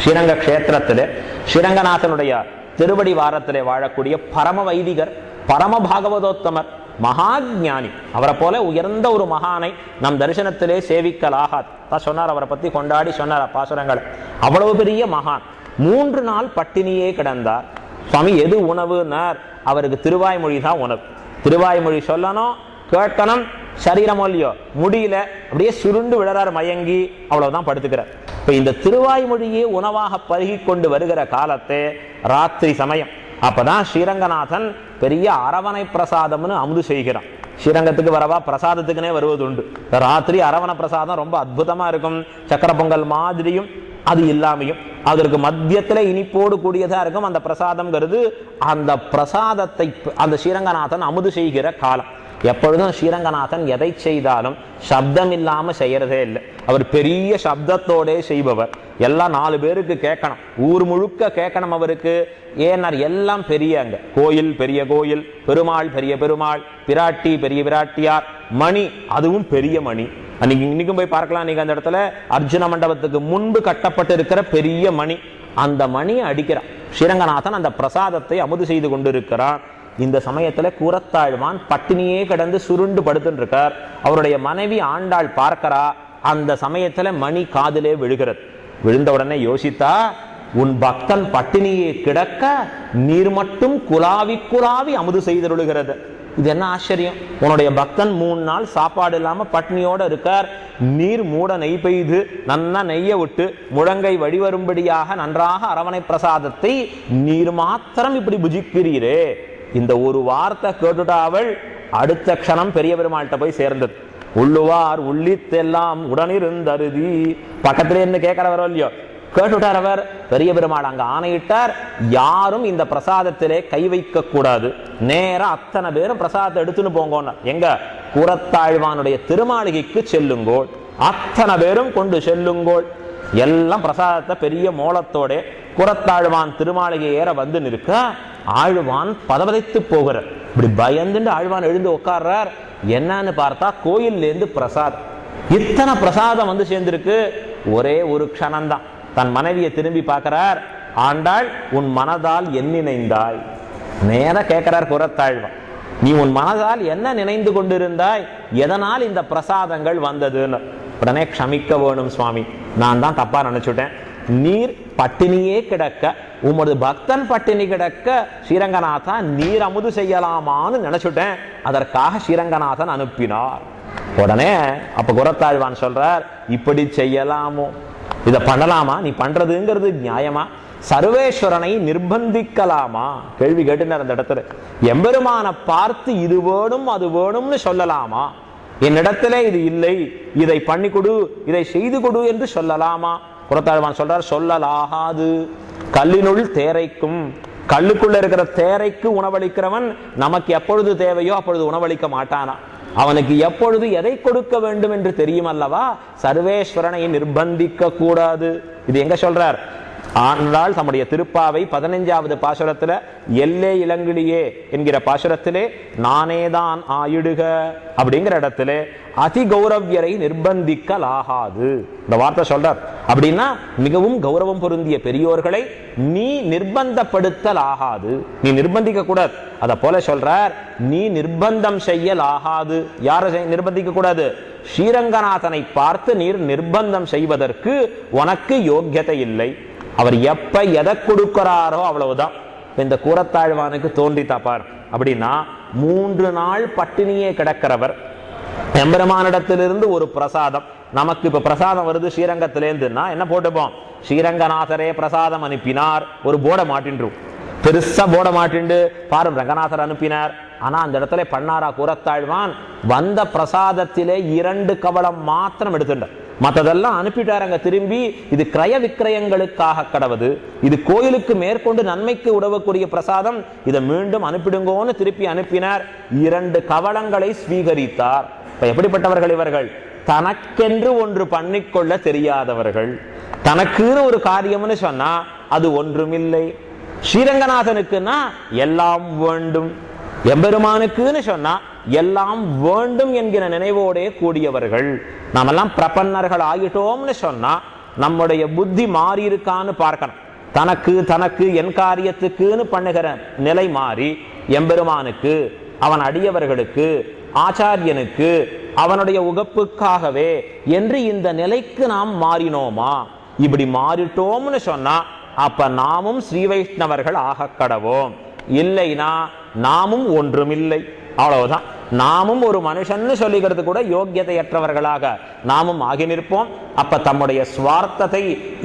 ஸ்ரீரங்க கஷேத்திரத்திலே ஸ்ரீரங்கநாதனுடைய திருவடி வாரத்திலே வாழக்கூடிய பரம வைதிகர், பரம பாகவதோத்தமர், மகா ஞானி. அவரை போல உயர்ந்த ஒரு மகானை நம் தரிசனத்திலே சேவிக்கலாகாது சொன்னார். அவரை பத்தி கொண்டாடி சொன்னார் பாசுரங்களை. அவ்வளவு பெரிய மகான் 3 நாள் பட்டினியே கிடந்தார். சுவாமி எது உணவுனார்? அவருக்கு திருவாய்மொழி தான் உணவு. திருவாய்மொழி சொல்லணும், கேட்கணும், சரீரம் இல்லையோ முடியல, அப்படியே சுருண்டு விழறார், மயங்கி அவ்வளவுதான் படுத்துக்கிறார். இப்ப இந்த திருவாய்மொழியே உணவாக பருகி கொண்டு வருகிற காலத்தே ராத்திரி சமயம். அப்பதான் ஸ்ரீரங்கநாதன் பெரிய அரவணை பிரசாதம்னு அமுது செய்கிறான். ஸ்ரீரங்கத்துக்கு வரவா பிரசாதத்துக்குனே வருவது உண்டு. ராத்திரி அரவண பிரசாதம் ரொம்ப அற்புதமா இருக்கும். சக்கர பொங்கல் மாதிரியும் அது இல்லாமையும் அதற்கு மத்தியத்துல இனிப்போடு கூடியதா இருக்கும் அந்த பிரசாதம்ங்கிறது. அந்த பிரசாதத்தை அந்த ஸ்ரீரங்கநாதன் அமுது செய்கிற காலம். எப்பொழுதும் ஸ்ரீரங்கநாதன் எதை செய்தாலும் சப்தம் இல்லாம செய்யறதே இல்லை. அவர் பெரிய சப்தத்தோட செய்பவர். எல்லாம் 4 பேருக்கு கேட்கணும், ஊர் முழுக்க கேட்கணும் அவருக்கு. ஏன்னார் எல்லாம் பெரிய, அங்க கோயில் பெரிய கோயில், பெருமாள் பெரிய பெருமாள், பிராட்டி பெரிய பிராட்டியார், மணி அதுவும் பெரிய மணி. இன்னைக்கும் போய் பார்க்கலாம். நீங்க அந்த இடத்துல அர்ஜுன மண்டபத்துக்கு முன்பு கட்டப்பட்டு இருக்கிற பெரிய மணி, அந்த மணியை அடிக்கிறான் ஸ்ரீரங்கநாதன். அந்த பிரசாதத்தை அமுது செய்து கொண்டிருக்கிறான். இந்த சமயத்துல கூரத்தாழ்வான் பட்டினியே கிடந்து சுருண்டு படுத்துட்டு இருக்கார். அவருடைய மனைவி ஆண்டாள் பார்க்கிறா. அந்த சமயத்துல மணி காதிலே விழுகிறது. விழுந்த உடனே யோசித்தா, உன் பக்தன் பட்டினியே கிடக்க நீர் மட்டும் குலாவி குலாவி அமுது செய்தருளுகிறது. இது என்ன ஆச்சரியம்! உன்னுடைய பக்தன் 3 நாள் சாப்பாடு இல்லாம பட்னியோட இருக்கார். நீர் மூட நெய் பெய்து நன்னா நெய்ய விட்டு முழங்கை வழிவரும்படியாக நன்றாக அரவணை பிரசாதத்தை நீர் மாத்திரம் இப்படி புஜிக்கிறீரே. இந்த ஒரு வார்த்தை கேட்டுட்டா அவள் அடுத்த க்ஷணம் பெரிய பெருமாள்கிட்ட போய் சேர்ந்தது. உள்ளுவார் உள்ளித்தெல்லாம் உடனிருந்தருதி. பக்கத்திலே இருந்து கேட்கிறவரோ இல்லையோ, கேட்டுட்டார் அவர். பெரிய பெருமாள் அங்க ஆணையிட்டார், யாரும் இந்த பிரசாதத்திலே கை வைக்க கூடாது. நேரம் அத்தனை பேரும் பிரசாதத்தை எடுத்துன்னு போங்க. எங்க கூரத்தாழ்வானுடைய திருமாளிகைக்கு செல்லுங்கோள், அத்தனை பேரும் கொண்டு செல்லுங்கோள். எல்லாம் பிரசாதத்தை பெரிய மோளத்தோட கூரத்தாழ்வான் திருமாளிகை ஏற வந்து நிற்க ஆழ்வான் பதவதைத்து போகிறார். இப்படி பயந்துட்டு ஆழ்வான் எழுந்து உட்கார்றார். என்னன்னு பார்த்தா கோயில்ல இருந்து பிரசாதம், இத்தனை பிரசாதம் வந்து சேர்ந்திருக்கு. ஒரே ஒரு க்ஷணம்தான் தன் மனைவியை திரும்பி பார்க்கிறார். ஆண்டாள், உன் மனதால் என் நினைந்தாய்? நேர கேட்கிறார் கூரத்தாழ்வான், நீ உன் மனதால் என்ன நினைந்து கொண்டிருந்தாய்? எதனால் இந்த பிரசாதங்கள் வந்ததுன்னு. உடனே க்ஷமிக்க வேணும் சுவாமி, நான் தான் தப்பா நினைச்சுட்டேன். நீர் பட்டினியே கிடக்க, உமது பக்தன் பட்டினி கிடக்க ஸ்ரீரங்கநாதா நீர் அமுது செய்யலாமான்னு நினைச்சுட்டேன். அதற்காக ஸ்ரீரங்கநாதன் அனுப்பினார். உடனே அப்ப கூரத்தாழ்வான் சொல்றார், இப்படி செய்யலாமோ, இதை பண்ணலாமா, நீ பண்றதுங்கிறது நியாயமா? சர்வேஸ்வரனை நிர்பந்திக்கலாமா? கேள்வி கேட்டுனார் அந்த இடத்துல. எம்பெருமான பார்த்து இது வேணும் அது வேணும்னு சொல்லலாமா? என்னிடத்துல இது இல்லை, இதை பண்ணி கொடு, இதை செய்து கொடு என்று சொல்லலாமா? கூரத்தாழ்வான் சொல்றார், சொல்லலாகாது. கல்லினுள் தேரைக்கும், கல்லுக்குள்ள இருக்கிற தேரைக்கு உணவளிக்கிறவன் நமக்கு எப்பொழுது தேவையோ அப்பொழுது உணவளிக்க மாட்டானா? அவனுக்கு எப்பொழுது எதை கொடுக்க வேண்டும் என்று தெரியும் அல்லவா? சர்வேஸ்வரனை நிர்பந்திக்க கூடாது. இது எங்க சொல்றார்? ஆனால் தம்முடைய திருப்பாவை 15வது பாசுரத்துல எல்லே இளங்கிளியே என்கிற பாசுரத்திலே நானேதான் ஆயிடுக அப்படிங்கிற இடத்துல அதி கௌரவியரை நிர்பந்திக்கலாகாது இந்த வார்த்தை சொல்றார். அப்படின்னா மிகவும் கௌரவம் பொருந்திய பெரியோர்களை நீ நிர்பந்தப்படுத்தல் ஆகாது, நீ நிர்பந்திக்க கூடாது. அத போல சொல்றார், நீ நிர்பந்தம் செய்யல் ஆகாது. யாரை நிர்பந்திக்க கூடாது? ஸ்ரீரங்கநாதனை பார்த்து நீர் நிர்பந்தம் செய்வதற்கு உனக்கு யோக்கியதை இல்லை. அவர் எப்ப எதை கொடுக்கிறாரோ அவ்வளவுதான். இந்த கூரத்தாழ்வானுக்கு தோன்றி தாப்பார் அப்படின்னா 3 நாள் பட்டினியே கிடக்கிறவர் எம்பெருமானிடத்திலிருந்து ஒரு பிரசாதம், நமக்கு இப்ப பிரசாதம் வருது ஸ்ரீரங்கத்திலேருந்துன்னா என்ன போட்டுப்போம்? ஸ்ரீரங்கநாதரே பிரசாதம் அனுப்பினார், ஒரு போர்டை மாட்டின்றும், பெருசா போர்டை மாட்டிண்டு பாரு ரங்கநாதர் அனுப்பினார். ஆனா அந்த இடத்துல பண்ணாரா கூரத்தாழ்வான்? வந்த பிரசாதத்திலே 2 கவளம் மாத்திரம் எடுத்துட்டார், மற்றதெல்லாம் அனுப்பிட்டார். திரும்பி இது கிரய விக்கிரயங்களுக்காக கடவுது, இது கோயிலுக்கு மேற்கொண்டு நன்மைக்கு உதவக்கூடிய பிரசாதம், இதை மீண்டும் அனுப்பிடுங்கோன்னு திருப்பி அனுப்பினார். 2 கவளங்களை ஸ்வீகரித்தார். எப்படிப்பட்டவர்கள் இவர்கள்? தனக்கென்று ஒன்று பண்ணிக்கொள்ள தெரியாதவர்கள். தனக்குன்னு ஒரு காரியம்னு சொன்னா அது ஒன்றுமில்லை. ஸ்ரீரங்கநாதனுக்குன்னா எல்லாம் வேண்டும், எம்பெருமானுக்குன்னு சொன்னா எல்லாம் வேண்டும் என்கிற நினைவோடே கூடியவர்கள். நாமெல்லாம் பிரபன்னர்கள் ஆகிட்டோம்னு சொன்னா நம்முடைய புத்தி மாறி இருக்கான்னு பார்க்கணும். தனக்கு தனக்கு என் காரியத்துக்குன்னு பண்ணுகிற நிலை மாறி எம்பெருமானுக்கு, அவன் அடியவர்களுக்கு, ஆச்சாரியனுக்கு, அவனுடைய உகப்புக்காகவே என்று இந்த நிலைக்கு நாம் மாறினோமா? இப்படி மாறிட்டோம்னு சொன்னா அப்ப நாமும் ஸ்ரீ வைஷ்ணவர்கள் ஆக கடவோம். இல்லைனா நாமும் ஒன்றுமில்லை, அவ்வளவுதான். நாமும் ஒரு மனுஷன் சொல்லிக்கிறது கூட யோக்கியதையற்றவர்களாக நாமும் ஆகி நிற்போம். அப்ப தம்முடைய சுவார்த்தத்தை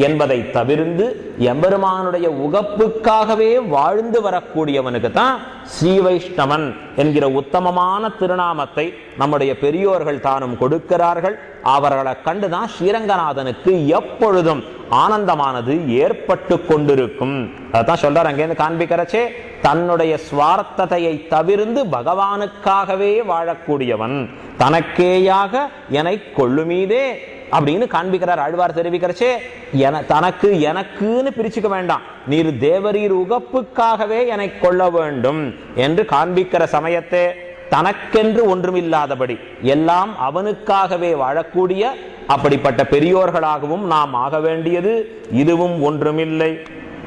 என்பதை தவிர்த்து எம்பெருமானுடைய உகப்புக்காகவே வாழ்ந்து வரக்கூடியவனுக்கு தான் ஸ்ரீ வைஷ்ணவன் என்கிற உத்தமமான திருநாமத்தை நம்முடைய பெரியோர்கள் தானும் கொடுக்கிறார்கள். அவர்களை கண்டுதான் ஸ்ரீரங்கநாதனுக்கு எப்பொழுதும் ஆனந்தமானது ஏற்பட்டு கொண்டிருக்கும். அதான் சொல்றார் அங்கேருந்து காண்பிக்கிறச்சே, தன்னுடைய சுவார்த்தத்தையை தவிர்த்து பகவானுக்காகவே வாழக்கூடியவன் தனக்கேயாக என கொள்ளுமீதே அப்படின்னு காண்பிக்கிறார். ஆழ்வார் தெரிவிக்கிறச்சே, தனக்கு எனக்குன்னு பிரிச்சுக்க வேண்டாம், நீர் தேவரீர் உகப்புக்காகவே என கொள்ள வேண்டும் என்று காண்பிக்கிற சமயத்தை தனக்கென்று ஒன்றுமில்லாதபடி எல்லாம் அவனுக்காகவே வாழக்கூடிய அப்படிப்பட்ட பெரியோர்களாகவும் நாம் ஆக வேண்டியது. இதுவும் ஒன்றுமில்லை.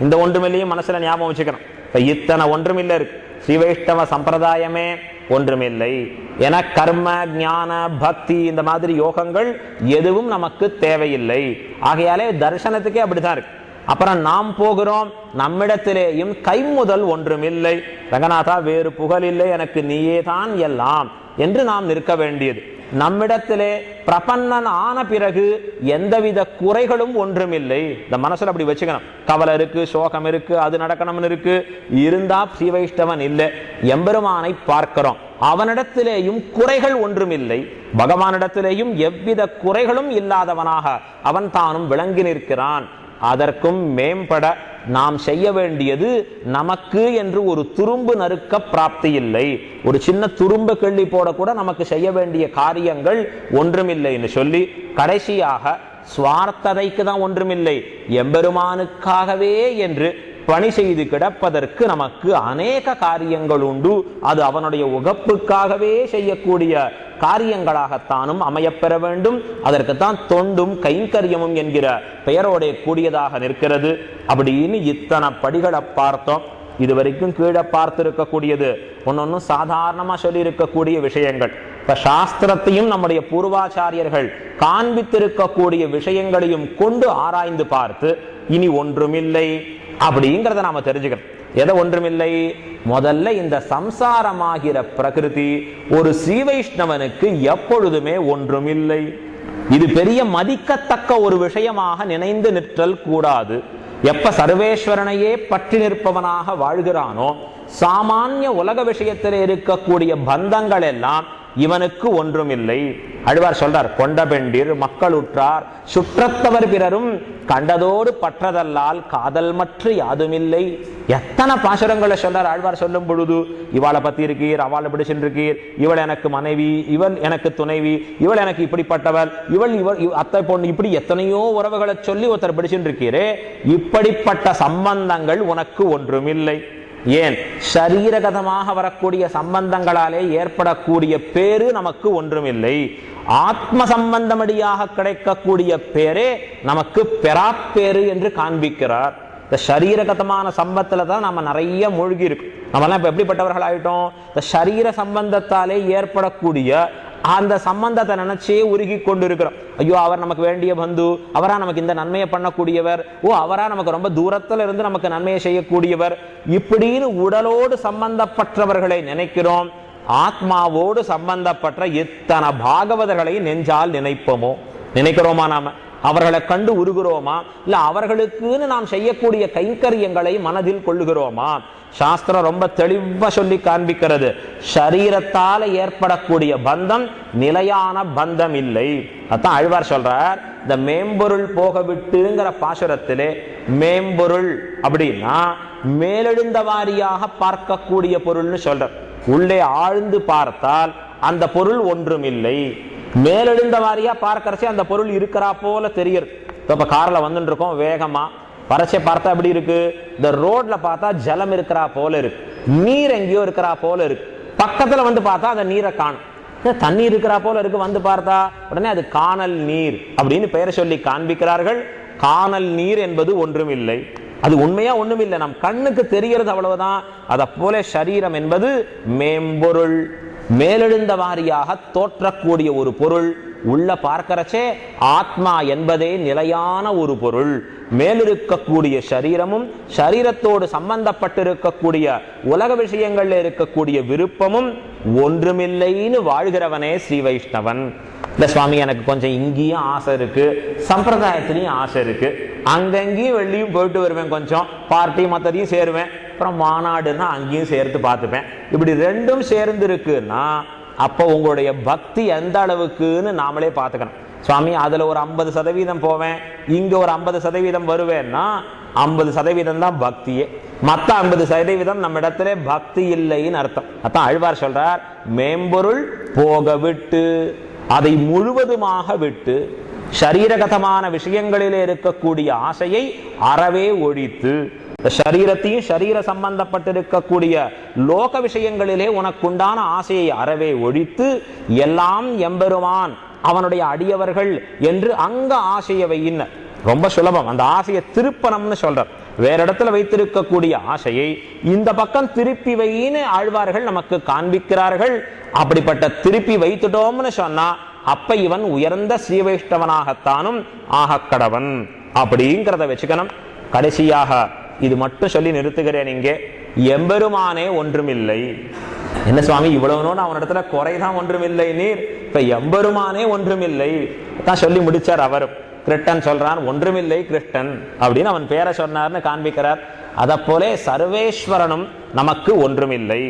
இந்த ஒன்றுமில்லையும் மனசுல ஞாபகம் வச்சுக்கணும். இப்ப இத்தனை ஒன்றுமில்லை இருக்கு. ஸ்ரீ வைஷ்ணவ சம்பிரதாயமே ஒன்றுமில்லை என கர்ம ஞான பக்தி இந்த மாதிரி யோகங்கள் எதுவும் நமக்கு தேவையில்லை. ஆகையாலே தரிசனத்துக்கே அப்படித்தான் இருக்கு. அப்புறம் நாம் போகிறோம், நம்மிடத்திலேயும் கைமுதல் ஒன்றுமில்லை. ரங்கநாதா வேறு புகழ் இல்லை, எனக்கு நீயே தான் எல்லாம் என்று நாம் நிற்க வேண்டியது. நம்மிடத்திலே பிரபன்னன் ஆன பிறகு எந்தவித குறைகளும் ஒன்றுமில்லை. இந்த மனசுல அப்படி வச்சுக்கணும். கவலை இருக்கு, சோகம் இருக்கு, அது நடக்கணும்னு இருக்கு, இருந்தா ஸ்ரீ வைஷ்ணவன் இல்லை. எம்பெருமானை பார்க்கிறோம், அவனிடத்திலேயும் குறைகள் ஒன்றுமில்லை. பகவானிடத்திலேயும் எவ்வித குறைகளும் இல்லாதவனாக அவன் தானும் விளங்கி நிற்கிறான். அதற்கும் மேம்பட நாம் செய்ய வேண்டியது, நமக்கு என்று ஒரு துரும்பு நறுக்க பிராப்தி இல்லை. ஒரு சின்ன துரும்பு கிள்ளி போட கூட நமக்கு செய்ய வேண்டிய காரியங்கள் ஒன்றுமில்லைன்னு சொல்லி கடைசியாக சுவார்த்ததைக்கு தான் ஒன்றுமில்லை, எம்பெருமானுக்காகவே என்று பணி செய்து கிடப்பதற்கு நமக்கு அநேக காரியங்கள் உண்டு. அது அவனுடைய உகப்புக்காகவே செய்யக்கூடிய காரியங்களாகத்தானும் அமையப்பெற வேண்டும். அதற்குத்தான் தொண்டும் கைங்கரியமும் என்கிற பெயரோட கூடியதாக நிற்கிறது. அப்படின்னு இத்தனை படிகளை பார்த்தோம். இதுவரைக்கும் கீழே பார்த்திருக்கக்கூடியது ஒன்னொன்னு சாதாரணமா சொல்லி இருக்கக்கூடிய விஷயங்கள். இப்ப சாஸ்திரத்தையும் நம்முடைய பூர்வாச்சாரியர்கள் காண்பித்திருக்கக்கூடிய விஷயங்களையும் கொண்டு ஆராய்ந்து பார்த்து இனி ஒன்றுமில்லை அப்படிங்கிறத நாம தெரிஞ்சுக்கணும். எதை ஒன்றுமில்லை? முதல்ல இந்த சம்சாரமாகிற பிரகிருதி ஒரு ஸ்ரீ வைஷ்ணவனுக்கு எப்பொழுதுமே ஒன்றுமில்லை. இது பெரிய மதிக்கத்தக்க ஒரு விஷயமாக நினைந்து நிற்றல் கூடாது. எப்ப சர்வேஸ்வரனையே பற்றி நிற்பவனாக வாழ்கிறானோ, சாமானிய உலக விஷயத்தில் இருக்கக்கூடிய பந்தங்கள் எல்லாம் இவனுக்கு ஒன்றும் இல்லை. ஆழ்வார் சொல்றார், கொண்ட பெண்டிர் மக்கள் உற்றார் சுற்றத்தவர் பிறரும் கண்டதோடு பற்றதல்லால் காதல் மற்ற யாதுமில்லை. எத்தனை பாசுரங்களை சொல்றார் ஆழ்வார் சொல்லும் பொழுது. இவாளை பத்தி இருக்கீர், அவளை பிடிச்சிருக்கீர், இவள் எனக்கு மனைவி, இவள் எனக்கு துணைவி, இவள் எனக்கு இப்படிப்பட்டவள், இவள் அத்தை பொண்ணு, இப்படி எத்தனையோ உறவுகளை சொல்லி ஒருத்தர் பிடிச்சிருக்கீரே, இப்படிப்பட்ட சம்பந்தங்கள் உனக்கு ஒன்றுமில்லை. ஏன்? சரீரகதமாக வரக்கூடிய சம்பந்தங்களாலே ஏற்படக்கூடிய பேரு நமக்கு ஒன்றுமில்லை. ஆத்ம சம்பந்தமடியாக கிடைக்கக்கூடிய பேரே நமக்கு பெறாப்பேரு என்று காண்பிக்கிறார். இந்த சரீரகதமான சம்பத்துல தான் நம்ம நிறைய மூழ்கி இருக்கு. நம்ம எல்லாம் இப்ப எப்படிப்பட்டவர்கள் ஆயிட்டோம்? இந்த சரீர சம்பந்தத்தாலே ஏற்படக்கூடிய அந்த சம்பந்தத்தை நினைச்சே உருகி கொண்டு இருக்கிறோம். ஐயோ, அவர் நமக்கு வேண்டிய பந்து, அவரா நமக்கு இந்த நன்மையை பண்ணக்கூடியவர், ஓ அவரா நமக்கு ரொம்ப தூரத்துல இருந்து நமக்கு நன்மையை செய்யக்கூடியவர், இப்படின்னு உடலோடு சம்பந்தப்பட்டவர்களை நினைக்கிறோம். ஆத்மாவோடு சம்பந்தப்பட்ட எத்தனை பாகவதர்களை நெஞ்சால் நினைக்கிறோமா? நாம அவர்களை கண்டு உருகிறோமா? இல்ல அவர்களுக்குன்னு நாம் செய்யக்கூடிய கைங்கரியங்களை மனதில் கொள்ளுகிறோமா? சாஸ்திரம் ரொம்ப தெளிவா சொல்லி காண்பிக்கிறது, சரீரத்தால ஏற்படக்கூடிய பந்தம் நிலையான பந்தம் இல்லை. அதான் ஆழ்வார் சொல்றார், இந்த மேம்பொருள் போக விட்டுங்கிற பாசுரத்திலே மேம்பொருள் அப்படின்னா மேலெழுந்த வாரியாக பார்க்கக்கூடிய பொருள்னு சொல்ற. உள்ளே ஆழ்ந்து பார்த்தால் அந்த பொருள் ஒன்றும் இல்லை. மேலெழுந்த வாரியா பார்க்கறச்சே அந்த பொருள் இருக்கிறா போல தெரியுது. இப்ப கார்ல வந்துட்டு இருக்கோம், வேகமா பறச்சை பார்த்தா எப்படி இருக்கு? இந்த ரோட்ல பார்த்தா ஜலம் இருக்கிறா போல இருக்கு, நீர் எங்கேயோ இருக்கிறா போல இருக்கு. பக்கத்துல வந்து பார்த்தா அந்த நீரை காணும், தண்ணி இருக்கிறா போல இருக்கு. வந்து பார்த்தா உடனே அது காணல் நீர் அப்படின்னு பெயரை சொல்லி காண்பிக்கிறார்கள். காணல் நீர் என்பது ஒன்றும் இல்லை, அது உண்மையா ஒண்ணும் இல்லை, நம் கண்ணுக்கு தெரிகிறது அவ்வளவுதான். அத போல சரீரம் என்பது மேம்பொருள், மேலெழுந்த வாரியாக தோற்றக்கூடிய ஒரு பொருள். உள்ள பார்க்கிறச்சே ஆத்மா என்பதே நிலையான ஒரு பொருள். மேலிருக்கக்கூடிய சரீரமும் சரீரத்தோடு சம்பந்தப்பட்டிருக்கக்கூடிய உலக விஷயங்கள்ல இருக்கக்கூடிய விருப்பமும் ஒன்றுமில்லைன்னு வாழ்கிறவனே ஸ்ரீ வைஷ்ணவன். இல்ல சுவாமி, எனக்கு கொஞ்சம் இங்கேயும் ஆசை இருக்கு, சம்பிரதாயத்திலையும் ஆசை இருக்கு, அங்கங்கேயும் வெளியும் போயிட்டு வருவேன், கொஞ்சம் பார்ட்டி மற்றதையும் சேருவேன், அப்புறம் மாநாடுன்னா அங்கேயும் சேர்த்து பார்த்துப்பேன், இப்படி ரெண்டும் சேர்ந்து இருக்குன்னா அப்போ உங்களுடைய பக்தி எந்த அளவுக்குன்னு நாமளே பார்த்துக்கணும். சுவாமி, அதுல ஒரு 50% போவேன், இங்க ஒரு 50% வருவேன்னா 50% தான் பக்தியே, மற்ற 50% நம்ம இடத்துல பக்தி இல்லைன்னு அர்த்தம். அதான் ஆழ்வார் சொல்றார், மேம்பொருள் போக விட்டு, அதை முழுவதுமாக விட்டு, சரீரகதமான விஷயங்களிலே இருக்கக்கூடிய ஆசையை அறவே ஒழித்து, சரீரத்தையும் சரீர சம்பந்தப்பட்டிருக்கக்கூடிய லோக விஷயங்களிலே உனக்குண்டான ஆசையை அறவே ஒழித்து, எல்லாம் எம்பெருமான் அவனுடைய அடியவர்கள் என்று அங்க ஆசையை வையின்னு. ரொம்ப சுலபம், அந்த ஆசையை திருப்பணம்னு சொல்றார். வேற இடத்துல வைத்திருக்கக்கூடிய ஆசையை இந்த பக்கம் திருப்பி வைன்னு ஆழ்வார்கள் நமக்கு காண்பிக்கிறார்கள். அப்படிப்பட்ட திருப்பி வைத்துட்டோம்னு சொன்னா அப்ப இவன் உயர்ந்த ஸ்ரீ வைஷ்ணவனாகத்தானும் ஆகக்கடவன் அப்படிங்கிறத வச்சுக்கணும். கடைசியாக இது மட்டும் சொல்லி நிறுத்துகிறேன். இங்கே எம்பெருமானே ஒன்றுமில்லை. என்ன சுவாமி, இவ்வளவு அவனிடத்துல குறைதான் ஒன்றுமில்லை நீர், இப்ப எம்பெருமானே ஒன்றுமில்லை தான் சொல்லி முடிச்சார். அவரும் கிருஷ்ணன் சொல்றான், ஒன்றுமில்லை கிருஷ்ணன் அப்படின்னு அவன் பேரை சொன்னார்னு காண்பிக்கிறார். அத போலே சர்வேஸ்வரனும் நமக்கு ஒன்றுமில்லை.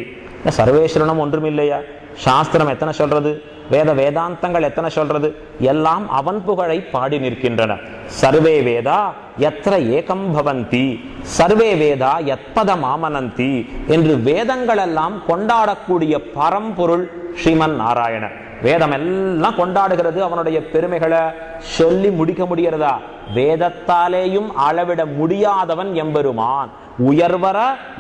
சர்வேஸ்வரனும் ஒன்றுமில்லையா? சாஸ்திரம் எத்தனை சொல்றது, வேதாந்தங்கள் எத்தனை சொல்றது, எல்லாம் அவன் புகழை பாடி நிற்கின்றன. சர்வே வேதா எத்திர ஏகம் பவந்தி, சர்வே வேதா எத்பத மாமனந்தி என்று வேதங்கள் எல்லாம் கொண்டாடக்கூடிய பரம்பொருள் ஸ்ரீமன் நாராயணன். வேதம் எல்லாம் கொண்டாடுகிறது அவனுடைய பெருமைகளை, சொல்லி முடிக்க முடிகிறதா? வேதத்தாலேயும் அளவிட முடியாதவன் எம்பெருமான், உயர்வர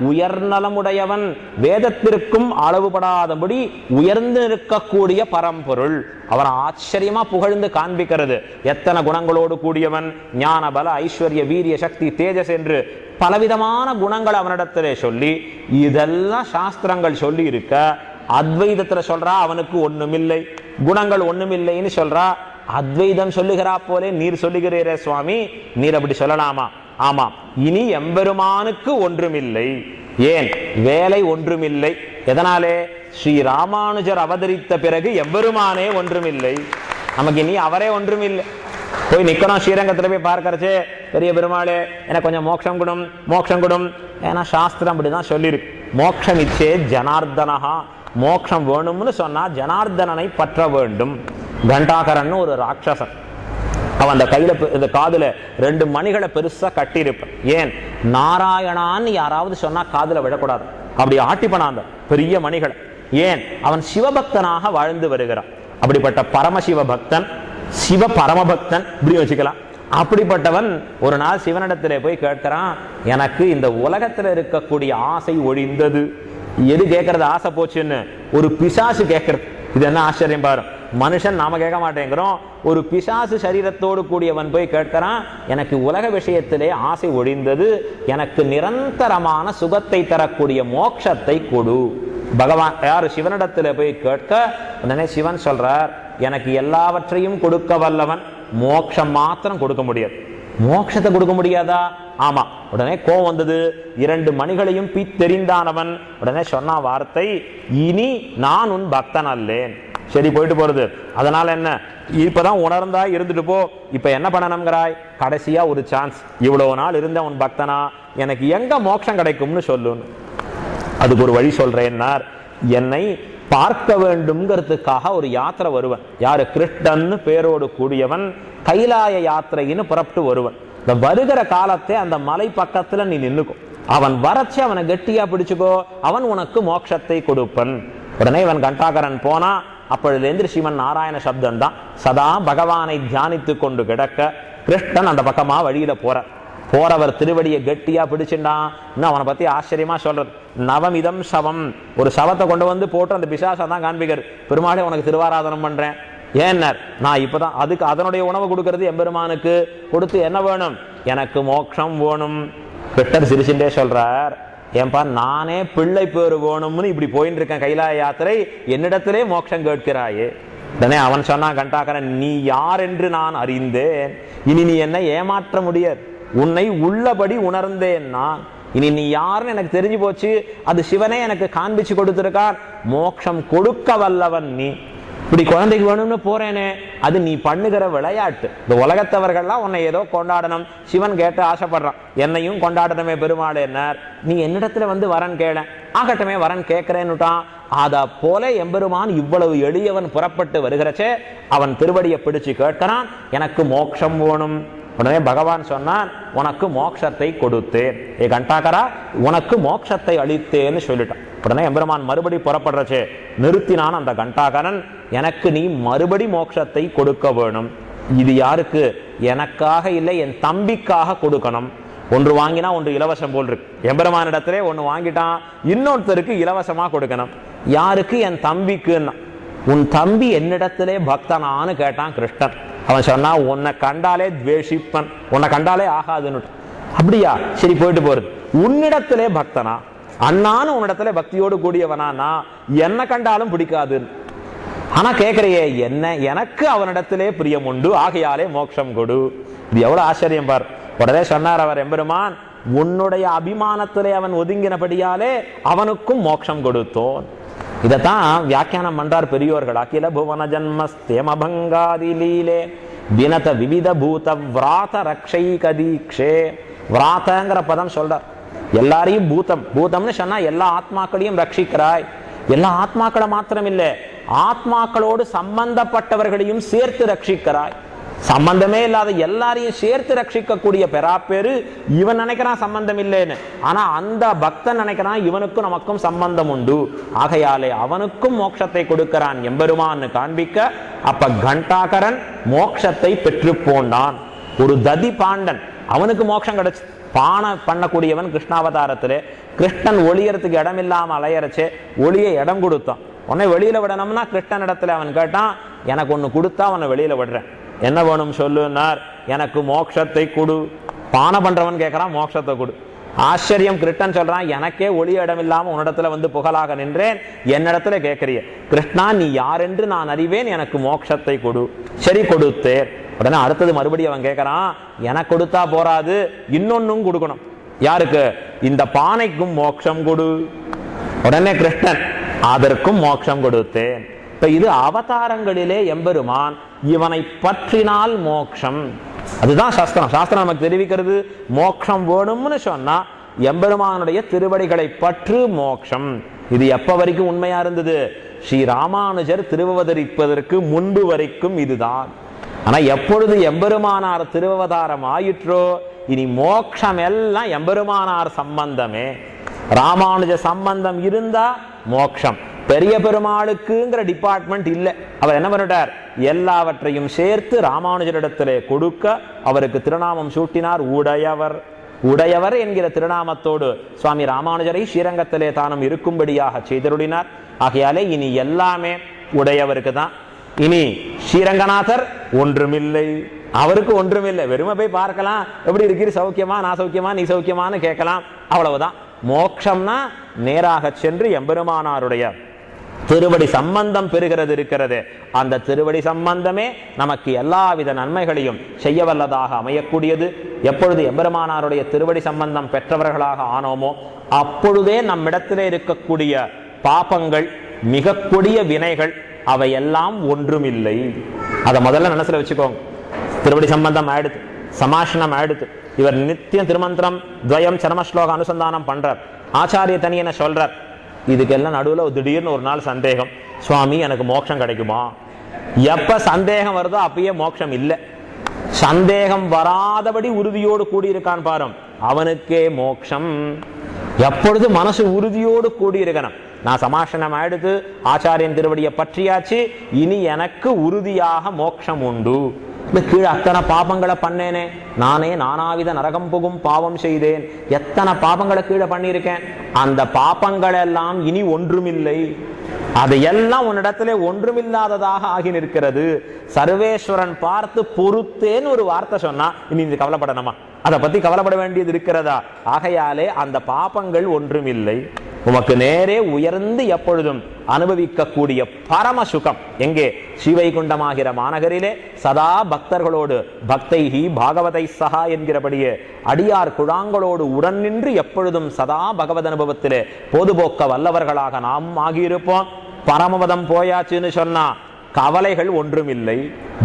உயர்நலமுடையவன், வேதத்திற்கும் அளவுபடாதபடி உயர்ந்து இருக்கக்கூடிய பரம்பொருள். அவன் ஆச்சரியமா புகழ்ந்து காண்பிக்கிறது. எத்தனை குணங்களோடு கூடியவன், ஞான பல ஐஸ்வர்ய வீரிய சக்தி தேஜஸ் என்று பலவிதமான குணங்கள் அவனிடத்திலே சொல்லி, இதெல்லாம் சாஸ்திரங்கள் சொல்லி இருக்க, அத்வைதத்துல சொல்றா அவனுக்கு ஒண்ணுமில்லை, குணங்கள் ஒண்ணுமில்லைன்னு சொல்றா. அத்வைதம் சொல்லுகிறா போலே நீர் சொல்லுகிறீரே சுவாமி, நீர் அப்படி சொல்லலாமா? ஆமா, இனி எம்பெருமானுக்கு ஒன்றுமில்லை. ஏன்? வேலை ஒன்றுமில்லை. எதனாலே? ஸ்ரீ ராமானுஜர் அவதரித்த பிறகு எம்பெருமானே ஒன்றுமில்லை. நமக்கு இனி அவரே ஒன்றுமில்லை. போய் நிக்கணும் ஸ்ரீரங்கத்துல போய் பார்க்கறச்சே, பெரிய பெருமாளே எனக்கு கொஞ்சம் மோட்சம் கொடும், மோட்சம் கொடும். ஏன்னா சாஸ்திரம் அப்படிதான் சொல்லியிருக்கு. மோட்சம் இச்சே ஜனார்தனஹா, மோட்சம் வேணும்னு சொன்னா ஜனார்தனனை பற்ற வேண்டும். கண்டாகரன் ஒரு ராட்சசன், அவன் அந்த கையில இந்த காதுல 2 மணிகளை பெருசா கட்டியிருப்பான். ஏன்? நாராயணான்னு யாராவது சொன்னா காதுல விடக்கூடாது, அப்படி ஆட்டிப்பனான் பெரிய மணிகளை. ஏன்? அவன் சிவபக்தனாக வாழ்ந்து வருகிறான். அப்படிப்பட்ட பரமசிவ பக்தன், சிவ பரமபக்தன் இப்படி வச்சுக்கலாம். அப்படிப்பட்டவன் ஒரு நாள் சிவனிடத்திலே போய் கேட்கிறான், எனக்கு இந்த உலகத்துல இருக்கக்கூடிய ஆசை ஒழிந்தது. எது கேட்கறது ஆசை போச்சுன்னு? ஒரு பிசாசு கேட்கறது. இது என்ன ஆச்சரியம் பாரு, மனுஷன் நாம கேட்க மாட்டேங்கிறோம், ஒரு பிசாசு சரீரத்தோடு கூடியவன் போய் கேட்கிறான், எனக்கு உலக விஷயத்திலே ஆசை ஒழிந்தது, எனக்கு நிரந்தரமான சுகத்தை தரக்கூடிய மோட்சத்தை கொடு. பகவான் யாரு? சிவனிடத்துல போய் கேட்க உடனே சிவன் சொல்றார், எனக்கு எல்லாவற்றையும் கொடுக்க வல்லவன், மோட்சம் மாத்திரம் கொடுக்க முடியாது. மோட்சத்தை கொடுக்க முடியாதா? ஆமா. உடனே கோவம் வந்தது. 2 மணிகளையும் தெரிந்தானவன் உடனே சொன்ன வார்த்தை, இனி நான் உன் பக்தன் அல்லேன். சரி, போயிட்டு போறது. அதனால என்ன, இப்பதான் உணர்ந்தா இருந்துட்டு போ. இப்ப என்ன பண்ணணுங்கிறாய்? கடைசியா ஒரு சான்ஸ், இவ்வளவு நாள் இருந்த உன் பக்தனா, எனக்கு எங்க மோட்சம் கிடைக்கும்னு சொல்லு. அதுக்கு ஒரு வழி சொல்றேன்னார். என்னை பார்க்க வேண்டும்ங்கிறதுக்காக ஒரு யாத்திரை வருவன். யாரு? கிருஷ்ணன்னு பேரோடு கூடியவன் கைலாய யாத்திரைன்னு புறப்பட்டு வருவன். இந்த வருகிற காலத்தை அந்த மலை பக்கத்துல நீ நின்னுக்கும். அவன் வரச்சு அவனை கெட்டியா பிடிச்சுக்கோ, அவன் உனக்கு மோட்சத்தை கொடுப்பன். உடனே இவன் கண்டாகரன் போனா, அப்பொழுது ஸ்ரீமன் நாராயண சப்தம் தான். சதா பகவானை தியானித்து கொண்டு கிடக்க கிருஷ்ணன் அந்த பக்கமா வழியில போறவர் திருவடியை கெட்டியா பிடிச்சுட்டான். இன்னும் அவனை பத்தி ஆச்சரியமா சொல்றது, நவமிதம் சவம், ஒரு சவத்தை கொண்டு வந்து போட்டு அந்த பிசாசை தான் காண்பிக்கிறது. பெருமாளே உனக்கு திருவாராதனம் பண்றேன். ஏன்னர்? நான் இப்பதான் அதுக்கு அதனுடைய உணவு கொடுக்கறது எம்பெருமானுக்கு. கொடுத்து என்ன வேணும்? எனக்கு மோட்சம் வேணும். கிருஷ்ணர் சிரிச்சுட்டே சொல்றார், ஏன்பா நானே பிள்ளை பேரு வேணும்னு இப்படி போயிட்டு இருக்கேன் கைலாய யாத்திரை, என்னிடத்திலே மோட்சம் கேட்கிறாயே. உடனே அவன் சொன்னான், கண்டாகரன், நீ யார் என்று நான் அறிந்தேன், இனி நீ என்ன ஏமாற்ற முடியாது. உன்னை உள்ளபடி உணர்ந்தேன் நான். இனி நீ யாருன்னு எனக்கு தெரிஞ்சு போச்சு. அது சிவனே எனக்கு காண்பிச்சு கொடுத்திருக்கார். மோட்சம் கொடுக்க வல்லவன் நீ. இப்படி குழந்தைக்கு வேணும்னு போறேனே, அது நீ பண்ணுகிற விளையாட்டு. இந்த உலகத்தவர்கள்லாம் உன்னை ஏதோ கொண்டாடணும், சிவன் கேட்டு ஆசைப்படுறான், என்னையும் கொண்டாடணுமே பெருமாள். என்ன நீ என்னிடத்துல வந்து வரன் கேள, ஆகட்டமே வரன் கேட்கிறேன்னுட்டான். அத போல எம்பெருமான் இவ்வளவு எளியவன் புறப்பட்டு வருகிறச்சே அவன் திருவடியை பிடிச்சு கேட்கிறான், எனக்கு மோட்சம் வேணும். உடனே பகவான் சொன்னான், உனக்கு மோட்சத்தை கொடுத்தேன். ஏ கண்டாகரா, உனக்கு மோட்சத்தை அளித்தேன்னு சொல்லிட்டான். உடனே எம்பெருமான் மறுபடி புறப்படுறச்சே நிறுத்தினான் அந்த கண்டாகரன், எனக்கு நீ மறுபடி மோட்சத்தை கொடுக்க வேணும். இது யாருக்கு? எனக்காக இல்லை, என் தம்பிக்காக கொடுக்கணும். ஒன்று வாங்கினா ஒன்று இலவசம் போல் இருக்கு. எம்பெருமான் இடத்துல ஒன்று வாங்கிட்டான், இன்னொருத்தருக்கு இலவசமா கொடுக்கணும். யாருக்கு? என் தம்பிக்குன்னா. உன் தம்பி என்னிடத்திலே பக்தனான்னு கேட்டான் கிருஷ்ணன். அவன் சொன்னா, உன்னை கண்டாலே துவேஷிப்பன், உன்னை கண்டாலே ஆகாதுன்னு. அப்படியா? சரி, போயிட்டு போறது. உன்னிடத்திலே பக்தனா? அண்ணான்னு உன்னிடத்துல பக்தியோடு கூடியவனா? என்ன கண்டாலும் பிடிக்காதுன்னு. ஆனா கேட்கிறையே, என்ன எனக்கு அவனிடத்திலே பிரியம் உண்டு, ஆகையாலே மோட்சம் கொடு. இது எவ்வளவு ஆச்சரியம் பார். உடனே சொன்னார் அவர் எம்பெருமான், உன்னுடைய அபிமானத்திலே அவன் ஒதுங்கினபடியாலே அவனுக்கும் மோட்சம் கொடுத்தோன். இதத்தான் வியாக்கியானம் பண்றார் பெரியோர்கள். அகில புவன ஜன்மஸ்தேமபங்காதி லீலே வினத விவித பூத விராத ரக்ஷைக தீக்ஷே. விராதங்கிற பதம் சொல்றார். எல்லாரையும் பூதம், பூதம்னு சொன்னா எல்லா ஆத்மாக்களையும் ரட்சிக்கிறாய். எல்லா ஆத்மாக்களை மாத்திரம் இல்லை, ஆத்மாக்களோடு சம்பந்தப்பட்டவர்களையும் சேர்த்து ரட்சிக்கிறாய். சம்பந்தமே இல்லாத எல்லாரையும் சேர்த்து ரட்சிக்கக்கூடிய பெறாப்பேரு இவன் நினைக்கிறான் சம்பந்தம் இல்லைன்னு. ஆனா அந்த பக்தன் நினைக்கிறான் இவனுக்கும் நமக்கும் சம்பந்தம் உண்டு, ஆகையாலே அவனுக்கும் மோட்சத்தை கொடுக்கிறான் எம்பெருமான்னு காண்பிக்க, அப்ப கண்டாகரன் மோட்சத்தை பெற்று போண்டான். ஒரு ததி பாண்டன், அவனுக்கு மோட்சம் கிடைச்சு. பானை பண்ணக்கூடியவன் கிருஷ்ணாவதாரத்திலே கிருஷ்ணன் ஒளியறதுக்கு இடம் இல்லாம அலையறச்சே ஒளியை இடம் கொடுத்தான். உன்னை வெளியில விடணும்னா கிருஷ்ணன் இடத்துல அவன் கேட்டான், எனக்கு ஒண்ணு கொடுத்தா அவனை வெளியில விடுறேன், என்ன வேணும் சொல்லுன்னார். எனக்கு மோட்சத்தை கொடு. பானை பண்றவன் கேட்கறான், மோட்சத்தை கொடு. ஆச்சரியம். கிருஷ்ணன் சொல்றான், எனக்கே ஒளி இடம் இல்லாம உன்னிடத்துல வந்து புகழாக நின்றேன், என்னிடத்துல கேட்கிறிய. கிருஷ்ணா, நீ யார் என்று நான் அறிவேன், எனக்கு மோட்சத்தை கொடு. சரி, கொடுத்தேன். உடனே அடுத்தது மறுபடியும் அவன் கேட்கறான், எனக்கு கொடுத்தா போராது, இன்னொன்னும் கொடுக்கணும். யாருக்கு? இந்த பானைக்கும் மோட்சம் கொடு. உடனே கிருஷ்ணன், அதற்கும் மோட்சம் கொடுத்தேன். இப்ப இது அவதாரங்களிலே எம்பெருமான் இவனை பற்றினால் மோட்சம். அதுதான் சாஸ்திரம். சாஸ்திரம் நமக்கு தெரிவிக்கிறது, மோட்சம் வேணும்னு சொன்னா எம்பெருமானுடைய திருவடிகளை பற்று மோட்சம். இது எப்ப வரைக்கும் உண்மையா இருந்தது? ஸ்ரீ ராமானுஜர் திருவவதரிப்பதற்கு முன்பு வரைக்கும் இதுதான். ஆனா எப்பொழுது எம்பெருமானார் திருவவதாரம் ஆயிற்றோ இனி மோட்சம் எல்லாம் எம்பெருமானார் சம்பந்தமே. ராமானுஜ சம்பந்தம் இருந்தா மோட்சம். பெரிய பெருமாளுக்குங்கிற டிபார்ட்மெண்ட் இல்லை. அவர் என்ன பண்ணிட்டார்? எல்லாவற்றையும் சேர்த்து ராமானுஜரிடத்திலே கொடுக்க அவருக்கு திருநாமம் சூட்டினார் உடையவர். உடையவர் என்கிற திருநாமத்தோடு சுவாமி ராமானுஜரை ஸ்ரீரங்கத்திலே தானும் இருக்கும்படியாக செய்தருளினார். ஆகையாலே இனி எல்லாமே உடையவருக்கு தான். இனி ஸ்ரீரங்கநாதர் ஒன்றுமில்லை, அவருக்கு ஒன்றுமில்லை. வெறுமை போய் பார்க்கலாம், எப்படி இருக்கிற, சௌக்கியமா, நான் சௌக்கியமா, நீ சௌக்கியமானு கேட்கலாம், அவ்வளவுதான். மோட்சம்னா நேராக சென்று எம்பெருமானாருடைய திருவடி சம்பந்தம் பெறுகிறது இருக்கிறது. அந்த திருவடி சம்பந்தமே நமக்கு எல்லாவித நன்மைகளையும் செய்ய வல்லதாக அமையக்கூடியது. எப்பொழுது எம்பெருமானாருடைய திருவடி சம்பந்தம் பெற்றவர்களாக ஆனோமோ அப்பொழுதே நம்மிடத்திலே இருக்கக்கூடிய பாபங்கள், மிக கொடிய வினைகள், அவையெல்லாம் ஒன்றுமில்லை. அதை முதல்ல மனசுல வச்சுக்கோங்க. திருவடி சம்பந்தம் ஆயிடுத்து, சமாஷனம் ஆயிடுத்து. இவர் நித்தியம் திருமந்திரம் துவயம் சரமஸ்லோக அனுசந்தானம் பண்றார். ஆச்சாரிய தனியன சொல்றார். இதுக்கெல்லாம் நடுவில் திடீர்னு ஒரு நாள் சந்தேகம், சுவாமி எனக்கு மோட்சம் கிடைக்குமா? எப்ப சந்தேகம் வருதோ அப்பயே மோட்சம் இல்லை. சந்தேகம் வராதபடி உறுதியோடு கூடியிருக்கான் பாரும், அவனுக்கே மோட்சம். எப்பொழுது மனசு உறுதியோடு கூடியிருக்கணும். நான் சமாஷனம் ஆயிடுத்து, ஆச்சாரியன் திருவடியை பற்றியாச்சு, இனி எனக்கு உறுதியாக மோட்சம் உண்டு. இந்த கீழே அத்தனை பாபங்களை பண்ணேனே, நானே நானாவித நரகம் புகும் பாவம் செய்தேன், எத்தனை பாபங்களை கீழே பண்ணியிருக்கேன், அந்த பாபங்கள் எல்லாம் இனி ஒன்றுமில்லை. அதையெல்லாம் உன்னிடத்திலே ஒன்றுமில்லாததாக ஆகி நிற்கிறது. சர்வேஸ்வரன் பார்த்து பொறுத்தேன்னு ஒரு வார்த்தை சொன்னா இனி இது கவலைப்படணுமா? அதை பத்தி கவலைப்பட வேண்டியது இருக்கிறதா? ஆகையாலே அந்த பாபங்கள் ஒன்றுமில்லை. உமக்கு நேரே உயர்ந்து எப்பொழுதும் அனுபவிக்கக்கூடிய பரம சுகம் எங்கே? ஸ்ரீவைகுண்டமாகிற மாநகரிலே சதா பக்தர்களோடு பக்தைஹி பாகவதை சகா என்கிறபடியே அடியார் குழாங்களோடு உடன் நின்று எப்பொழுதும் சதா பகவத் அனுபவத்திலே பொதுபோக்க வல்லவர்களாக நாம் ஆகியிருப்போம். பரமபதம் போயாச்சுன்னு சொன்னா கவலைகள் ஒன்றுமில்லை,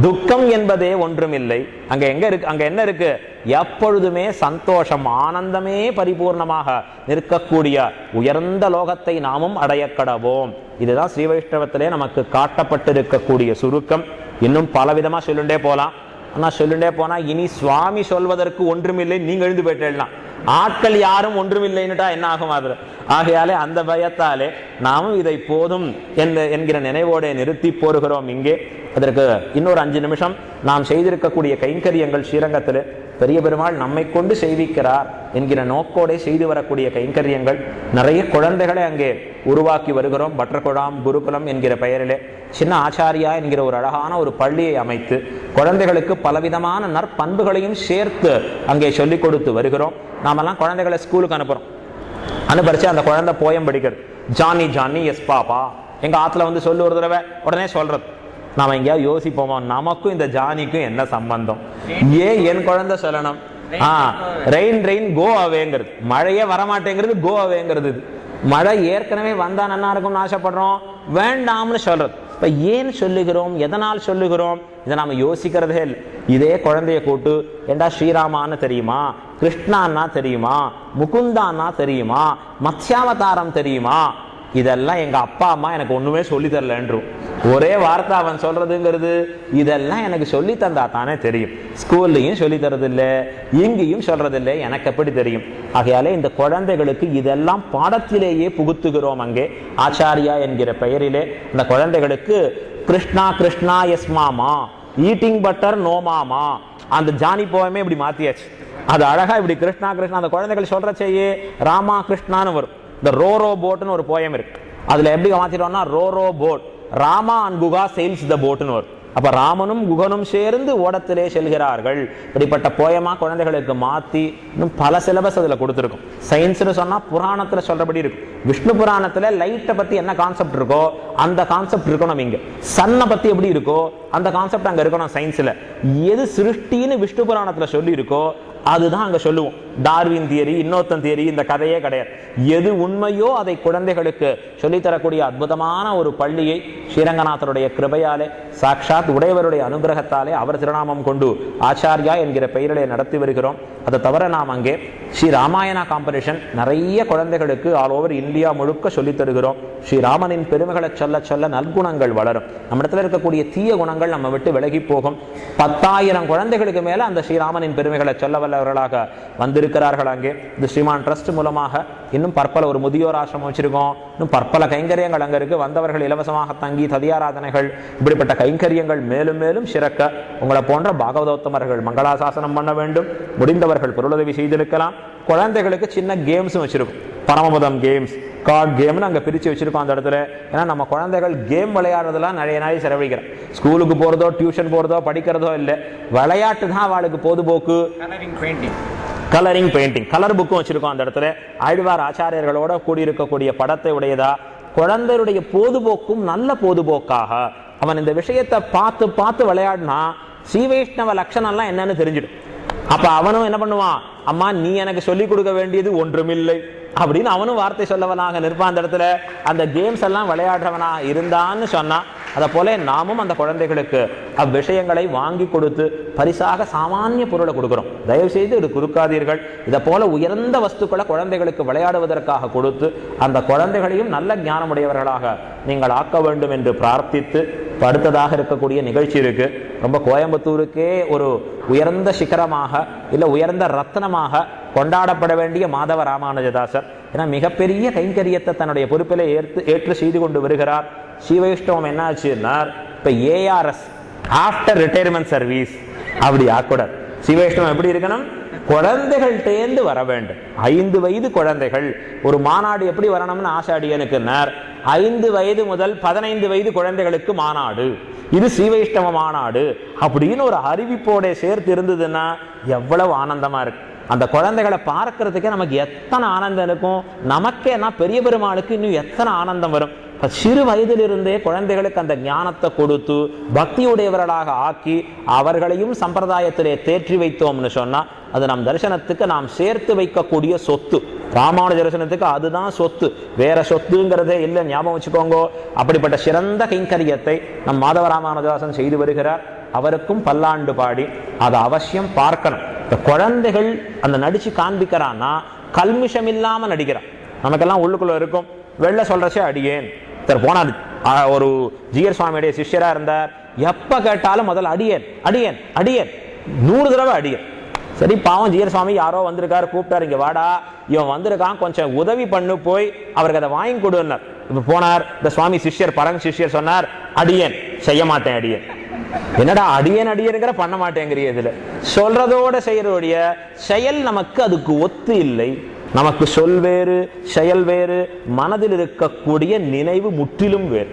துக்கம் என்பதே ஒன்றுமில்லை. அங்க எங்க இருக்கு? அங்க என்ன இருக்கு? எப்பொழுதுமே சந்தோஷம், ஆனந்தமே பரிபூர்ணமாக நிற்கக்கூடிய உயர்ந்த லோகத்தை நாமும் அடைய கடவோம். இதுதான் ஸ்ரீ வைஷ்ணவத்திலே நமக்கு காட்டப்பட்டிருக்கக்கூடிய சுருக்கம். இன்னும் பலவிதமா சொல்லுண்டே போலாம். ஆனா சொல்லுண்டே போனா இனி சுவாமி சொல்வதற்கு ஒன்றுமில்லை, நீங்க எழுந்து போயிட்டேலாம். ஆட்கள் யாரும் ஒன்றுமில்லைன்னுட்டா என்ன ஆகும்? அது ஆகையாலே அந்த பயத்தாலே நாமும் இதை போதும் என்கிற நினைவோட நிறுத்தி போருகிறோம். இங்கே அதற்கு இன்னொரு 5 நிமிஷம் நாம் செய்திருக்கக்கூடிய கைங்கரியங்கள், ஸ்ரீரங்கத்தில் பெரிய பெருமாள் நம்மை கொண்டு செய்விக்கிறார் என்கிற நோக்கோட செய்து வரக்கூடிய கைங்கரியங்கள், நிறைய குழந்தைகளை அங்கே உருவாக்கி வருகிறோம். பட்டர்குழாம் குருகுலம் என்கிற பெயரிலே சின்ன ஆச்சாரியா என்கிற ஒரு அழகான ஒரு பள்ளியை அமைத்து குழந்தைகளுக்கு பலவிதமான நற்பண்புகளையும் சேர்த்து அங்கே சொல்லிக் கொடுத்து வருகிறோம். நாமெல்லாம் குழந்தைகளை ஸ்கூலுக்கு அனுப்புறோம். அனுப்பறிச்சு அந்த குழந்தை போயம் படிக்கிறது. ஜானி ஜானி எஸ் பாப்பா, எங்க ஆத்துல வந்து சொல்லு ஒரு தடவை, உடனே சொல்றது. நாம எங்கேயாவது யோசிப்போமா, நமக்கும் இந்த ஜானிக்கும் என்ன சம்பந்தம்? ஏன் என் குழந்தை சொல்லணும்? ரெயின் ரெயின் கோ அவேங்கிறது, மழையே வரமாட்டேங்கிறது கோ அவேங்கிறது. மழை ஏற்கனவே வந்தா நல்லா இருக்கும்னு ஆசைப்படுறோம், வேண்டாம்னு சொல்றது. இப்ப ஏன் சொல்லுகிறோம், எதனால் சொல்லுகிறோம், இதை நாம யோசிக்கிறதே இல்லை. இதே குழந்தைய கூட்டு, ஏண்டா ஸ்ரீராமான்னு தெரியுமா, கிருஷ்ணான்னா தெரியுமா, முகுந்தான்னா தெரியுமா, மத்ஸ்யாவதாரம் தெரியுமா, இதெல்லாம் எங்க அப்பா அம்மா எனக்கு ஒண்ணுமே சொல்லி தரலன்றும். ஒரே வார்த்தை அவன் சொல்றதுங்கிறது, இதெல்லாம் எனக்கு சொல்லி தந்தா தானே தெரியும். ஸ்கூல்லையும் சொல்லி தரது இல்லை, இங்கேயும் சொல்றது இல்லை, எனக்கு எப்படி தெரியும்? ஆகையாலே இந்த குழந்தைகளுக்கு இதெல்லாம் பாடத்திலேயே புகுத்துகிறோம். அங்கே ஆச்சாரியா என்கிற பெயரிலே அந்த குழந்தைகளுக்கு கிருஷ்ணா கிருஷ்ணா எஸ் மாமா, ஈட்டிங் பட்டர் நோ மாமா, அந்த ஜானி போயமே இப்படி மாத்தியாச்சு. அது அழகா இப்படி கிருஷ்ணா கிருஷ்ணா அந்த குழந்தைகள் சொல்ற செய்ய ராமா கிருஷ்ணான்னு வரும். இந்த ரோரோ போட்னு ஒரு போயம் இருக்கு. அதுல எப்படி மாத்திட்டோம்னா ரோரோ boat, Rama and Guha sails த போட்னு வரும். அப்ப ராமனும் குகனும் சேர்ந்து ஓடத்திலே செல்கிறார்கள். இப்படிப்பட்ட போயமா குழந்தைகளுக்கு மாத்தி இன்னும் பல சிலபஸ் அதுல கொடுத்துருக்கும். சயின்ஸ்னு சொன்னா புராணத்துல சொல்றபடி இருக்கும். விஷ்ணு புராணத்துல லைட்டை பத்தி என்ன கான்செப்ட் இருக்கோ அந்த கான்செப்ட் இருக்கணும். இங்க சன்னை பத்தி எப்படி இருக்கோ அந்த கான்செப்ட் அங்க இருக்கணும். சயின்ஸ்ல எது சிருஷ்டின்னு விஷ்ணு புராணத்துல சொல்லி இருக்கோ அதுதான் அங்க சொல்லுவோம். டார்வின் தியரி, இன்னொருத்தன் தியரி, இந்த கதையே கிடையாது. எது உண்மையோ அதை குழந்தைகளுக்கு சொல்லித்தரக்கூடிய அற்புதமான ஒரு பள்ளியை ஸ்ரீரங்கநாதருடைய கிருபையாலே, சாட்சாத் உடையவருடைய அனுகிரகத்தாலே, அவர் திருநாமம் கொண்டு ஆச்சாரியா என்கிற பெயரிலே நடத்தி வருகிறோம். அதை தவிர நாம் அங்கே ஸ்ரீ ராமாயணா காம்படிஷன் நிறைய குழந்தைகளுக்கு ஆல் ஓவர் இந்தியா முழுக்க சொல்லித் தருகிறோம். ஸ்ரீராமனின் பெருமைகளை சொல்ல சொல்ல நற்குணங்கள் வளரும். நம்ம இடத்துல இருக்கக்கூடிய தீய குணங்கள் நம்ம விட்டு விலகி போகும். 10,000 குழந்தைகளுக்கு மேல அந்த ஸ்ரீராமனின் பெருமைகளை சொல்ல வல்லவர்களாக வந்திருக்கிறார்கள். அங்கே இந்த ஸ்ரீமான் ட்ரஸ்ட் மூலமாக இன்னும் பற்பல ஒரு முதியோர் ஆசிரமம் வச்சிருக்கோம். இன்னும் பற்பல கைங்கரியங்கள் அங்க இருக்கு. வந்தவர்கள் இலவசமாக தங்கி ததியாராதனைகள், இப்படிப்பட்ட கைங்கரியங்கள் மேலும் மேலும் சிறக்க உங்களை போன்ற பாகவதோத்தமர்கள் மங்களாசாசனம் பண்ண வேண்டும். முடிந்தவர்கள் பொருளுதவி செய்திருக்கலாம். குழந்தைகளுக்கு சின்ன கேம்ஸும் வச்சிருக்கும். பரமபதம் கேம்ஸ், கார்டு கேம்னு அங்கே பிரித்து வச்சிருக்கோம் அந்த இடத்துல. ஏன்னா நம்ம குழந்தைகள் கேம் விளையாடுறதுலாம் நிறைய நாள் செலவழிக்கிறோம். ஸ்கூலுக்கு போகிறதோ டியூஷன் போகிறதோ படிக்கிறதோ இல்லை, விளையாட்டு தான் அவளுக்கு பொதுபோக்கு. கலரிங் பெயிண்டிங் கலர் புக்கும் வச்சிருக்கோம் அந்த இடத்துல. ஆழ்வார் ஆச்சாரியர்களோட கூடியிருக்கக்கூடிய படத்தை உடையதா. குழந்தையுடைய பொதுபோக்கும் நல்ல பொதுபோக்காக அவன் இந்த விஷயத்தை பார்த்து பார்த்து விளையாடினா ஸ்ரீ வைஷ்ணவ லட்சணம்லாம் என்னன்னு தெரிஞ்சிடும். அப்ப அவனும் என்ன பண்ணுவான், அம்மா நீ எனக்கு சொல்லிக் கொடுக்க வேண்டியது ஒன்றுமில்லை அப்படின்னு அவனும் வார்த்தை சொல்லவனாக நிற்பான் அந்த இடத்துல. அந்த கேம்ஸ் எல்லாம் விளையாடுறவனா இருந்தான்னு சொன்னா, அதை போல நாமும் அந்த குழந்தைகளுக்கு அவ்விஷயங்களை வாங்கி கொடுத்து பரிசாக சாமானிய பொருளை கொடுக்கிறோம். தயவு செய்து இது கொடுக்காதீர்கள். இதை போல உயர்ந்த வஸ்துக்களை குழந்தைகளுக்கு விளையாடுவதற்காக கொடுத்து அந்த குழந்தைகளையும் நல்ல ஞானமுடையவர்களாக நீங்கள் ஆக்க வேண்டும் என்று பிரார்த்தித்து, அடுத்ததாக இருக்கக்கூடிய நிகழ்ச்சி இருக்கு. ரொம்ப கோயம்புத்தூருக்கே ஒரு உயர்ந்த சிகரமாக இல்லை உயர்ந்த ரத்னமாக கொண்டாடப்பட வேண்டிய மாதவ ராமானுஜதாசர். ஏன்னா மிகப்பெரிய கைங்கரியத்தை தன்னுடைய பொறுப்பில் ஏற்று செய்து கொண்டு வருகிறார். ஸ்ரீ வைஷ்ணவம் என்ன ஆச்சுன்னா, இப்ப ஏஆர்எஸ் ஆஃப்டர் ரிட்டையர்மெண்ட் சர்வீஸ் அப்படி ஆக்கூடாது. ஸ்ரீ வைஷ்ணவம் எப்படி இருக்கணும், குழந்தைகள் தேர்ந்து வர வேண்டும். 5 வயது குழந்தைகள் ஒரு மாநாடு எப்படி வரணும்னு ஆசை அடியனுக்குன்னார். 5 வயது முதல் 15 வயது குழந்தைகளுக்கு மாநாடு, இது ஸ்ரீ வைஷ்ணவ மாநாடு அப்படின்னு ஒரு அறிவிப்போட சேர்த்து இருந்ததுன்னா எவ்வளவு ஆனந்தமா இருக்கு. அந்த குழந்தைகளை பார்க்கறதுக்கே நமக்கு எத்தனை ஆனந்தம் இருக்கும். நமக்கே பெரிய பெருமாளுக்கு இன்னும் எத்தனை ஆனந்தம் வரும். சிறு வயதிலிருந்தே குழந்தைகளுக்கு அந்த ஞானத்தை கொடுத்து பக்தியுடையவர்களாக ஆக்கி அவர்களையும் சம்பிரதாயத்திலே தேற்றி வைத்தோம்னு சொன்னா அது நம் தரிசனத்துக்கு நாம் சேர்த்து வைக்கக்கூடிய சொத்து. ராமானுஜ தரிசனத்துக்கு அதுதான் சொத்து, வேற சொத்துங்கிறதே இல்லை, ஞாபகம் வச்சுக்கோங்க. அப்படிப்பட்ட சிறந்த கைங்கரியத்தை நம் மாதவ ராமானுஜதாசன் செய்து வருகிறார். அவருக்கும் பல்லாண்டு பாடி அதை அவசியம் பார்க்கணும். இந்த குழந்தைகள் அந்த நடிச்சு காண்பிக்கிறான்னா கல்மிஷம் இல்லாம நடிக்கிறான். நமக்கெல்லாம் உள்ளுக்குள்ள இருக்கும், வெளில சொல்றச்சே அடியேன். போனார் ஒரு ஜிஆர் சுவாமியுடைய சிஷ்யரா இருந்தார். எப்ப கேட்டாலும் முதல்ல அடியேன் அடியேன் அடியேன், 100 தடவை அடியேன். சரி பாவம் ஜிஆர் சுவாமி யாரோ வந்திருக்காரு, கூப்பிட்டாரு, இங்க வாடா இவன் வந்திருக்கான் கொஞ்சம் உதவி பண்ணு, போய் அவருக்கு அதை வாங்கி கொடுன்னார். இப்ப போனார். இந்த சுவாமி சிஷ்யர் பரங்க சிஷ்யர் சொன்னார், அடியேன் செய்ய மாட்டேன் அடியேன். என்னடா அடியேன் அடியேங்கிற பண்ண மாட்டேங்கிறிய, இதுல சொல்றதோட செய்யறோடைய செயல் நமக்கு அதுக்கு ஒத்து இல்லை. நமக்கு சொல் வேறு செயல் வேறு, மனதில் இருக்கக்கூடிய நினைவு முற்றிலும் வேறு.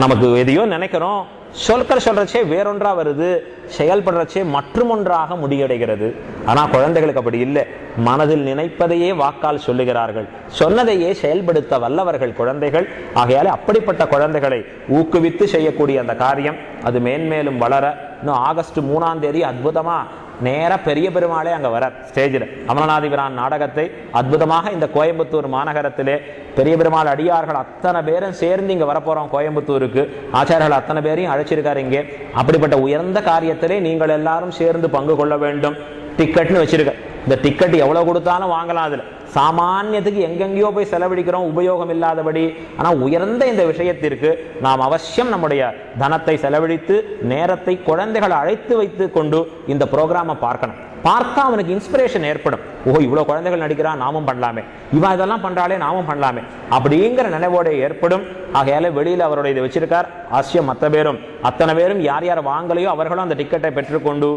நமக்கு எதையோ நினைக்கிறோம், சொல்றச்சே வேறொன்றா வருது, செயல்படுறச்சே மற்றும் ஒன்றாக முடிவடைகிறது. ஆனா குழந்தைகளுக்கு அப்படி இல்லை. மனதில் நினைப்பதையே வாக்கால் சொல்லுகிறார்கள், சொன்னதையே செயல்படுத்த வல்லவர்கள் குழந்தைகள். ஆகையாலே அப்படிப்பட்ட குழந்தைகளை ஊக்குவித்து செய்யக்கூடிய அந்த காரியம் அது மேன்மேலும் வளர, இன்னும் ஆகஸ்ட் 3ஆம் தேதி அற்புதமா நேர பெரிய பெருமாளே அங்க வர ஸ்டேஜில் அமலநாதிபிரான் நாடகத்தை அற்புதமாக இந்த கோயம்புத்தூர் மாநகரத்திலே பெரிய பெருமாள் அடியார்கள் அத்தனை பேரும் சேர்ந்து இங்க வரப்போறோம். கோயம்புத்தூருக்கு ஆச்சாரியர்கள் அத்தனை பேரையும் அழைச்சிருக்காரு இங்கே. அப்படிப்பட்ட உயர்ந்த காரியத்திலே நீங்கள் எல்லாரும் சேர்ந்து பங்கு கொள்ள வேண்டும். டிக்கெட்னு வச்சிருக்க, இந்த டிக்கெட் எவ்வளவு கொடுத்தாலும் வாங்கலாம். அதுல சாமானியத்துக்கு எங்கெங்கயோ போய் செலவழிக்கிறோம் உபயோகம் இல்லாதபடி. ஆனா உயர்ந்த இந்த விஷயத்திற்கு நாம் அவசியம் நம்முடைய தனத்தை செலவழித்து நேரத்தை குழந்தைகளை அழைத்து வைத்து கொண்டு இந்த ப்ரோக்ராமை பார்க்கணும். பார்த்தா அவனுக்கு இன்ஸ்பிரேஷன் ஏற்படும். ஓஹோ இவ்வளவு குழந்தைகள் நடிக்கிறான், நாமும் பண்ணலாமே, இவன் இதெல்லாம் பண்றாளே நாமும் பண்ணலாமே அப்படிங்கிற நினைவோட ஏற்படும். ஆகையால வெளியில அவருடைய இதை வச்சிருக்கார். ஆசியம் மற்ற பேரும் அத்தனை பேரும் யார் யார் வாங்கலையோ அவர்களும் அந்த டிக்கெட்டை பெற்றுக்கொண்டு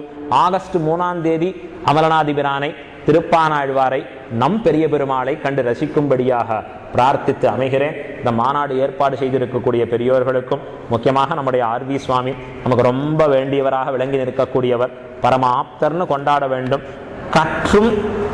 ஆகஸ்ட் 3ஆம் தேதி அமலநாதிபிரானை, திருப்பானாழ்வாரை, நம் பெரிய பெருமாளை கண்டு ரசிக்கும்படியாக பிரார்த்தித்து அமைகிறேன். இந்த மாநாடு ஏற்பாடு செய்திருக்கக்கூடிய பெரியோர்களுக்கும், முக்கியமாக நம்முடைய ஆர்வி சுவாமி நமக்கு ரொம்ப வேண்டியவராக விளங்கி நிற்கக்கூடியவர், பரம ஆப்தர்னு கொண்டாட வேண்டும். கற்றும்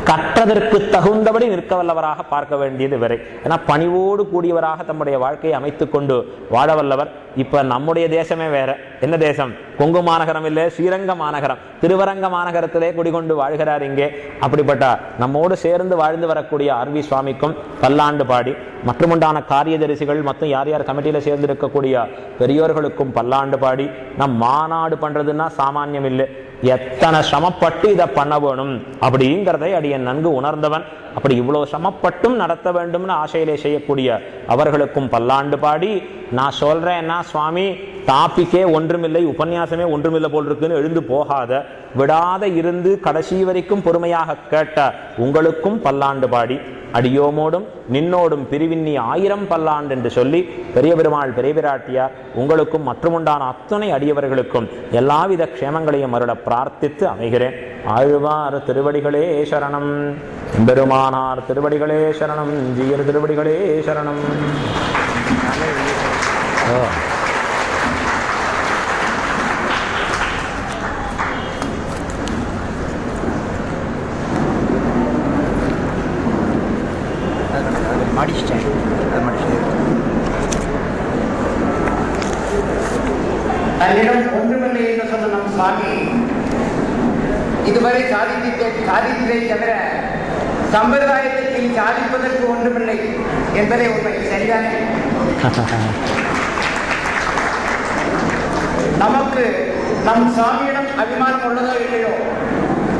கற்றதற்கு தகுந்தபடி நிற்க வல்லவராக பார்க்க வேண்டியது வரை. ஏன்னா பணிவோடு கூடியவராக தம்முடைய வாழ்க்கையை அமைத்துக் கொண்டு வாழ வல்லவர். இப்ப நம்முடைய தேசமே வேற. என்ன தேசம்? கொங்கு மாநகரம் இல்லை, ஸ்ரீரங்க மாநகரம், திருவரங்க மாநகரத்திலே குடிகொண்டு வாழ்கிறார் இங்கே. அப்படிப்பட்ட நம்மோடு சேர்ந்து வாழ்ந்து வரக்கூடிய ஆர்வி சுவாமிக்கும் பல்லாண்டு பாடி, மற்றுமுண்டான காரியதரிசிகள் மற்றும் யார் யார் கமிட்டியில சேர்ந்து இருக்கக்கூடிய பெரியோர்களுக்கும் பல்லாண்டு பாடி, நம் மாநாடு பண்றதுன்னா சாமானியம் இல்லை. எத்தனை சமப்பட்டு இதை பண்ண வேணும் அப்படிங்கிறதை அடியன் நன்கு உணர்ந்தவன். அப்படி இவ்வளவு சமப்பட்டும் நடத்த வேண்டும்னு ஆசையிலே செய்யக்கூடிய அவர்களுக்கும் பல்லாண்டு பாடி, நான் சொல்றேன்னா சுவாமி டாபிக்கே ஒன்றுமில்லை, உபன்யாசமே ஒன்றுமில்லை போல் இருக்குன்னு எழுந்து போகாத, விடாத இருந்து கடைசி வரைக்கும் பொறுமையாக கேட்ட உங்களுக்கும் பல்லாண்டு பாடி, அடியோமோடும் நின்னோடும் பிரிவின்னி 1000 பல்லாண்டு என்று சொல்லி பெரிய பெருமாள் பெரிய பிராட்டியார் உங்களுக்கும் மற்றுமுண்டான அத்துணை அடியவர்களுக்கும் எல்லாவித க்ஷேமங்களையும் அருள பிரார்த்தித்து அமைகிறேன். ஆழ்வார் திருவடிகளே சரணம், பெருமானார் திருவடிகளே சரணம், ஜீயர் திருவடிகளே சரணம். தன்னிடம் ஒன்றுமில்லை என்று சொன்ன நம் சுவாமி இதுவரை சாதித்ததை தவிர சம்பிரதாயத்தை சாதிப்பதற்கு ஒன்றுமில்லை என்பதை உண்மை. சரிதானே? நமக்கு நம் சுவாமியிடம் அபிமானம் உள்ளதோ இல்லையோ,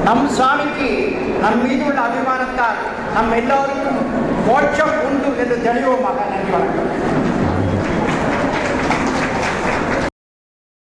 நம் சுவாமிக்கு நம் மீது உள்ள அபிமானத்தால் நம் எல்லோருக்கும் மோட்சம் உண்டு என்று தெளிவோமாக. நன்றி, வணக்கம்.